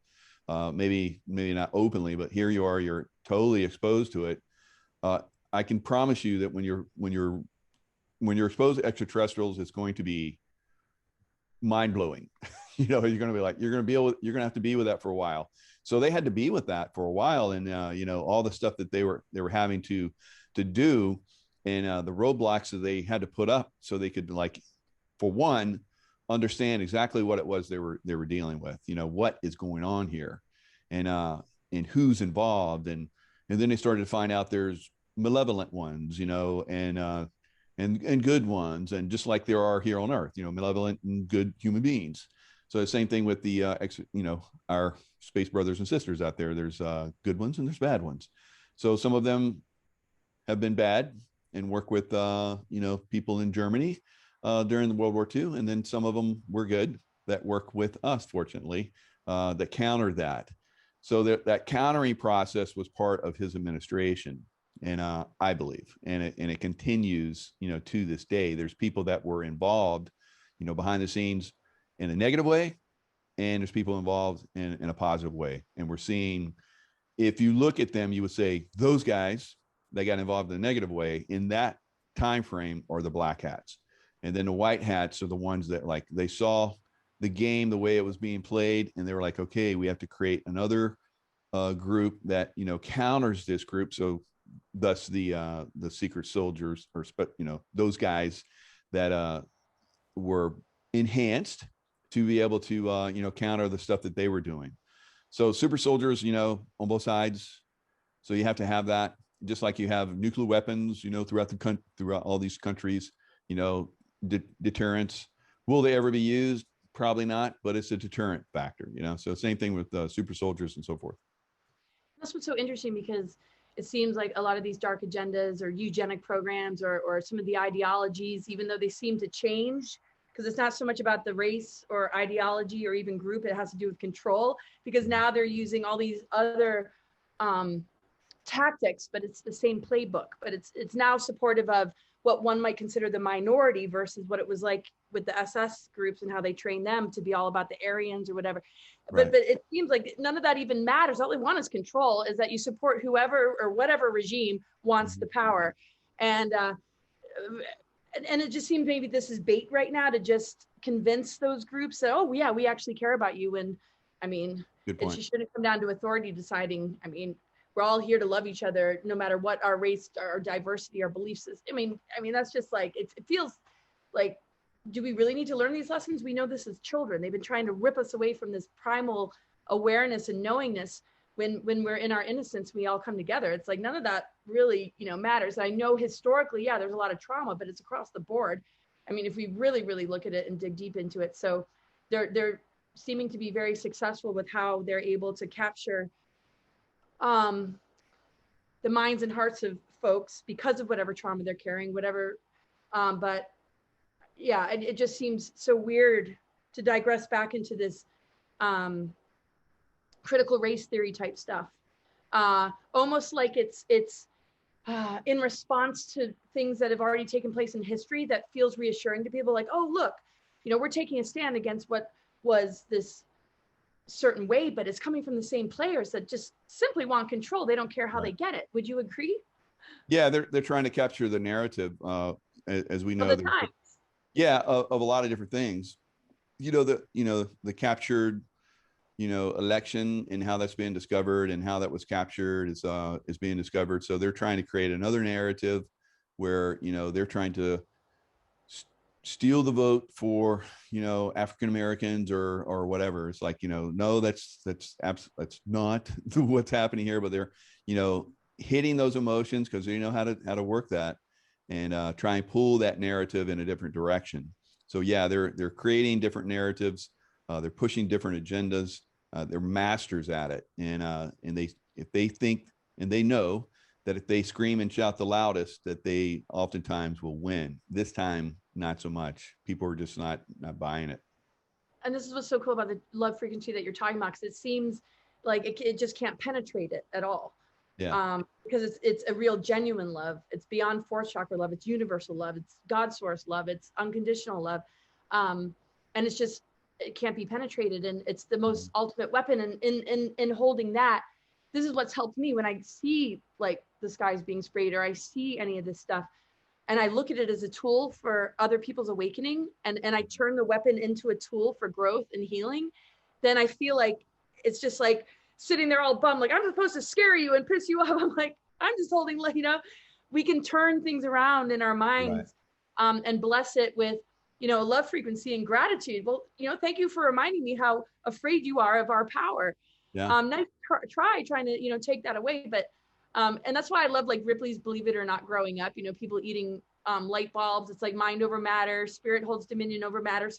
Maybe not openly, but here you are, you're totally exposed to it. I can promise you that when you're exposed to extraterrestrials, it's going to be mind blowing. You're going to be like, you're going to have to be with that for a while. So they had to be with that for a while. And, all the stuff that they were having to do, and the roadblocks that they had to put up so they could, like, for one, understand exactly what it was they were dealing with, what is going on here, and who's involved. And then they started to find out there's malevolent ones, and good ones. And just like there are here on Earth, malevolent and good human beings. So the same thing with the, our space brothers and sisters out there. There's good ones and there's bad ones. So some of them have been bad and work with, people in Germany during the World War II. And then some of them were good that work with us, fortunately, that countered that. So that countering process was part of his administration. And I believe, and it continues, to this day. There's people that were involved, behind the scenes in a negative way, and there's people involved in a positive way. And we're seeing, if you look at them, you would say those guys that got involved in a negative way in that time frame are the black hats, and then the white hats are the ones that, like, they saw the game the way it was being played, and they were like, okay, we have to create another group that counters this group. So thus the secret soldiers, or those guys that were enhanced to be able to counter the stuff that they were doing. So super soldiers, on both sides. So you have to have that, just like you have nuclear weapons, throughout all these countries, deterrence. Will they ever be used? Probably not, but it's a deterrent factor, So same thing with super soldiers and so forth. That's what's so interesting, because it seems like a lot of these dark agendas or eugenic programs or some of the ideologies, even though they seem to change, because it's not so much about the race or ideology or even group, it has to do with control, because now they're using all these other tactics, but it's the same playbook, but it's now supportive of what one might consider the minority versus what it was like with the SS groups and how they trained them to be all about the Aryans or whatever. Right. But it seems like none of that even matters. All they want is control, is that you support whoever or whatever regime wants the power. And it just seems maybe this is bait right now to just convince those groups that, oh yeah, we actually care about you. And I mean, it just shouldn't come down to authority deciding. I mean, we're all here to love each other, no matter what our race, our diversity, our beliefs is. I mean, that's just like, it feels like, do we really need to learn these lessons? We know this as children. They've been trying to rip us away from this primal awareness and knowingness. When we're in our innocence, we all come together. It's like none of that really, matters. I know historically, yeah, there's a lot of trauma, but it's across the board. I mean, if we really, really look at it and dig deep into it. So they're seeming to be very successful with how they're able to capture the minds and hearts of folks because of whatever trauma they're carrying, whatever. But yeah, it just seems so weird to digress back into this critical race theory type stuff. Almost like it's in response to things that have already taken place in history that feels reassuring to people, like, oh, look, we're taking a stand against what was this certain way, but it's coming from the same players that just simply want control. They don't care how they get it. Would you agree? Yeah, they're trying to capture the narrative. As we know, Yeah, of a lot of different things. The captured, election and how that's being discovered and how that was captured is being discovered. So they're trying to create another narrative where, they're trying to steal the vote for, African Americans or whatever. It's like, no, that's not what's happening here, but they're, hitting those emotions because they know how to work that and try and pull that narrative in a different direction. So yeah, they're creating different narratives. They're pushing different agendas. They're masters at it, and if they think and they know that if they scream and shout the loudest, that they oftentimes will win. This time, not so much. People are just not buying it. And this is what's so cool about the love frequency that you're talking about, because it seems like it just can't penetrate it at all. Yeah. Because it's a real genuine love. It's beyond fourth chakra love. It's universal love. It's God source love. It's unconditional love. And it's just, it can't be penetrated. And it's the most ultimate weapon. And in holding that, this is what's helped me when I see like the skies being sprayed or I see any of this stuff. And I look at it as a tool for other people's awakening, and I turn the weapon into a tool for growth and healing, then I feel like it's just like sitting there all bummed, like I'm supposed to scare you and piss you off. I'm like, I'm just holding, like, we can turn things around in our minds, right, and bless it with, love frequency and gratitude. Well, thank you for reminding me how afraid you are of our power. Yeah. Nice trying to, take that away. But and that's why I love like Ripley's Believe It or Not growing up, people eating light bulbs. It's like mind over matter, spirit holds dominion over matter,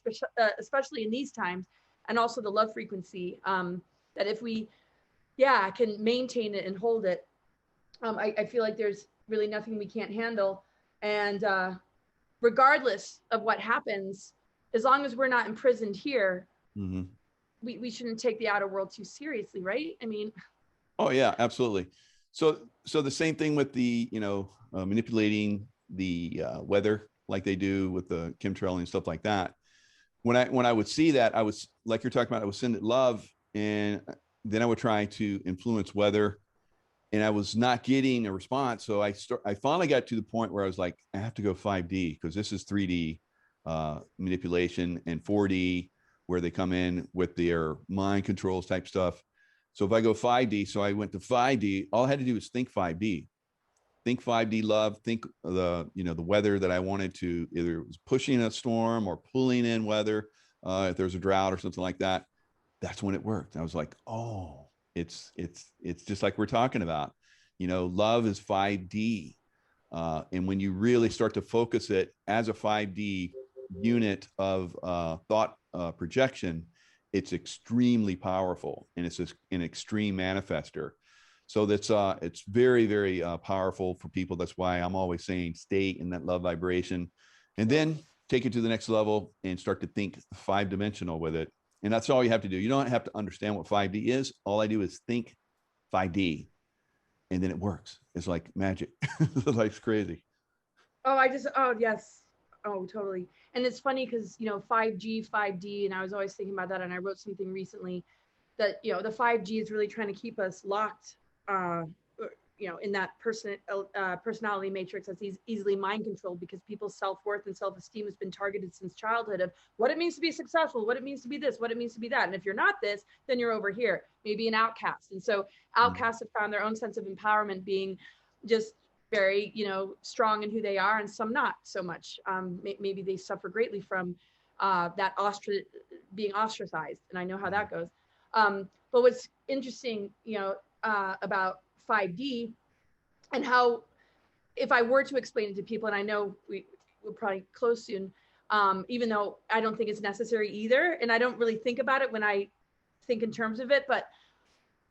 especially in these times. And also the love frequency, that if we, can maintain it and hold it, I feel like there's really nothing we can't handle. And regardless of what happens, as long as we're not imprisoned here, we shouldn't take the outer world too seriously, right? I mean. Oh yeah, absolutely. So the same thing with the, manipulating the weather like they do with the chemtrail and stuff like that. When I would see that, I was, like you're talking about, I would send it love, and then I would try to influence weather, and I was not getting a response. So I finally got to the point where I was like, I have to go 5D, because this is 3D manipulation, and 4D where they come in with their mind controls type stuff. So if I go 5D, so I went to 5D, all I had to do was think 5D. Think 5D love, think the weather that I wanted to, either it was pushing a storm or pulling in weather, if there's a drought or something like that. That's when it worked. I was like, oh, it's just like we're talking about. Love is 5D. And when you really start to focus it as a 5D unit of thought projection, it's extremely powerful, and it's an extreme manifester. So it's very, very powerful for people. That's why I'm always saying stay in that love vibration, and then take it to the next level and start to think 5-dimensional with it. And that's all you have to do. You don't have to understand what 5D is. All I do is think 5D, and then it works. It's like magic. Life's crazy. Oh, yes. Oh, totally. And it's funny because, 5G, 5D, and I was always thinking about that. And I wrote something recently that, the 5G is really trying to keep us locked, in that personality matrix that's easily mind controlled, because people's self-worth and self-esteem has been targeted since childhood of what it means to be successful, what it means to be this, what it means to be that. And if you're not this, then you're over here, maybe an outcast. And so outcasts have found their own sense of empowerment being just very, strong in who they are, and some not so much. Maybe they suffer greatly from that being ostracized, and I know how that goes. But what's interesting, about 5D and how, if I were to explain it to people, and I know we'll probably close soon, even though I don't think it's necessary either, and I don't really think about it when I think in terms of it, but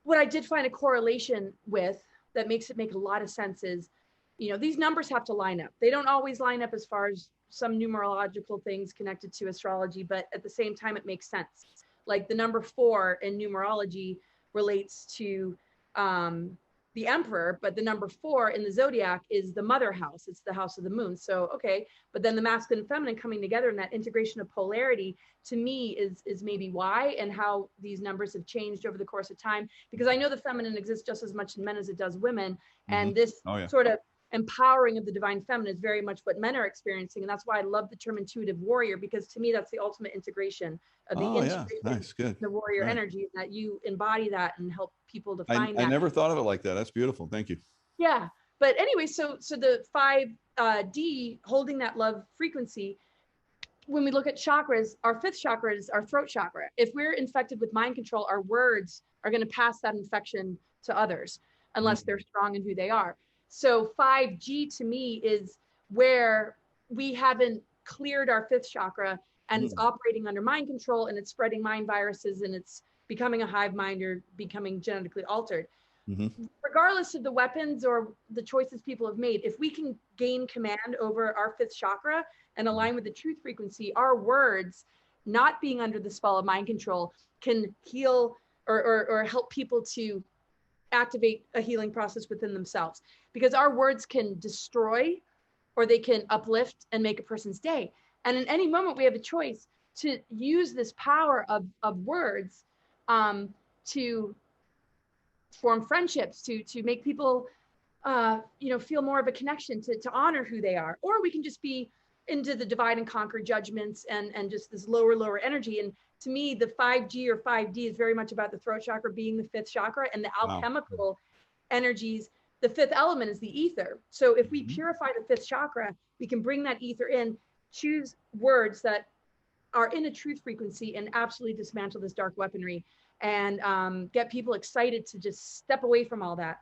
what I did find a correlation with that makes it make a lot of sense is, these numbers have to line up. They don't always line up as far as some numerological things connected to astrology, but at the same time, it makes sense. Like the number 4 in numerology relates to the emperor, but the number 4 in the zodiac is the mother house. It's the house of the moon. So, okay. But then the masculine and feminine coming together in that integration of polarity, to me, is maybe why, and how these numbers have changed over the course of time, because I know the feminine exists just as much in men as it does women. And this sort of empowering of the divine feminine is very much what men are experiencing. And that's why I love the term intuitive warrior, because to me, that's the ultimate integration of the Oh yeah, integration, nice, good. the warrior Right. energy, that you embody that and help people to I find I that. never thought of it like that. That's beautiful. Thank you. Yeah. But anyway, so the 5D, holding that love frequency, when we look at chakras, our fifth chakra is our throat chakra. If we're infected with mind control, our words are going to pass that infection to others unless they're strong in who they are. So 5G to me is where we haven't cleared our fifth chakra and it's operating under mind control, and it's spreading mind viruses, and it's becoming a hive mind or becoming genetically altered. Regardless of the weapons or the choices people have made, if we can gain command over our fifth chakra and align with the truth frequency, our words, not being under the spell of mind control, can heal or help people to activate a healing process within themselves. Because our words can destroy or they can uplift and make a person's day. And in any moment, we have a choice to use this power of words to form friendships, to make people feel more of a connection, to honor who they are. Or we can just be into the divide and conquer judgments and just this lower energy. And to me, the 5G or 5D is very much about the throat chakra being the fifth chakra, and the alchemical energies. The fifth element is the ether. So if we purify the fifth chakra, we can bring that ether in, choose words that are in a truth frequency, and absolutely dismantle this dark weaponry, and get people excited to just step away from all that.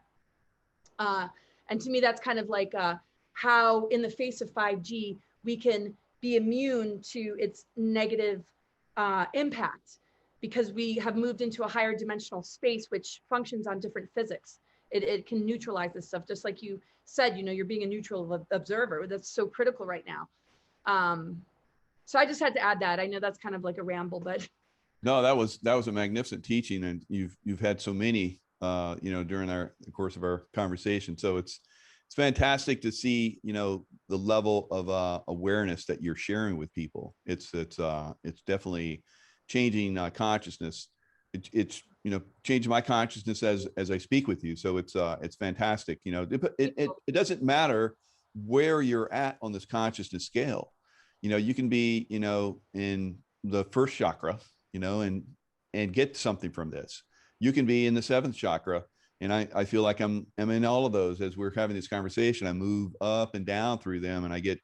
And to me, that's kind of like how in the face of 5G, we can be immune to its negative impact, because we have moved into a higher dimensional space, which functions on different physics. It can neutralize this stuff. Just like you said, you're being a neutral observer. That's so critical right now. So I just had to add that. I know that's kind of like a ramble, but no, that was a magnificent teaching, and you've had so many during the course of our conversation. So it's fantastic to see the level of awareness that you're sharing with people. It's definitely changing consciousness. It's changing my consciousness as I speak with you. So it's fantastic. It doesn't matter where you're at on this consciousness scale. You can be in the first chakra, and get something from this. You can be in the seventh chakra, and I feel like I'm in all of those. As we're having this conversation, I move up and down through them, and I get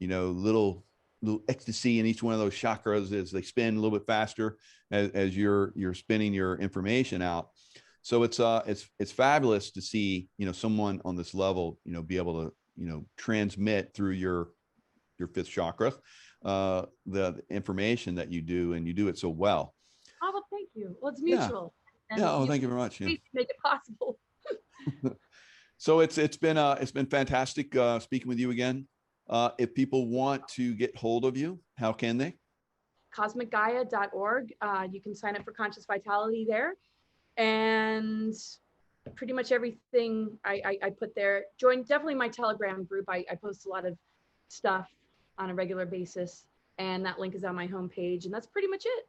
little ecstasy in each one of those chakras as they spin a little bit faster as you're spinning your information out. So it's fabulous to see someone on this level be able to transmit through your fifth chakra the information that you do, and you do it so well. Oh, well, thank you. Well, it's mutual. And oh, thank you very much. Make it possible. So it's been fantastic speaking with you again. If people want to get hold of you, how can they? CosmicGaia.org. You can sign up for Conscious Vitality there, and pretty much everything I put there. Join definitely my Telegram group. I post a lot of stuff on a regular basis, and that link is on my homepage, and that's pretty much it.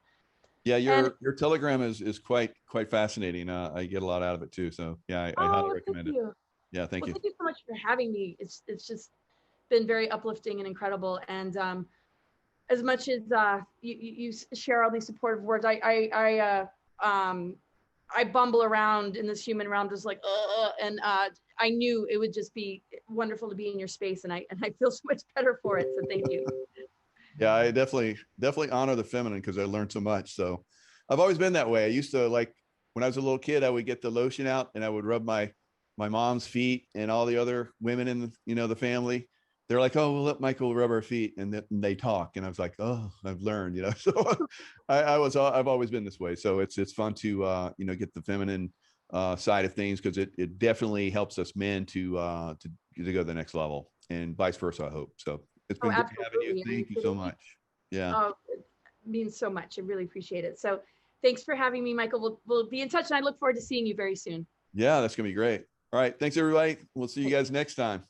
Yeah, your Telegram is quite fascinating. I get a lot out of it too. So yeah, I highly recommend it. Yeah, thank you. Thank you so much for having me. It's just been very uplifting and incredible. And as much as you share all these supportive words, I bumble around in this human realm, just like, and I knew it would just be wonderful to be in your space, and I feel so much better for it. So thank you. Yeah, I definitely honor the feminine, because I learned so much. So I've always been that way. I used to, like, when I was a little kid, I would get the lotion out and I would rub my mom's feet, and all the other women in the family. They're like, oh, we'll let Michael rub our feet, and then they talk. And I was like, oh, I've learned, So I've always been this way. So it's fun to get the feminine side of things, because it definitely helps us men to go to the next level, and vice versa, I hope. So it's been great having you. Thank you so much. Yeah. Oh, it means so much. I really appreciate it. So thanks for having me, Michael. We'll be in touch, and I look forward to seeing you very soon. Yeah, that's going to be great. All right. Thanks, everybody. We'll see you guys next time.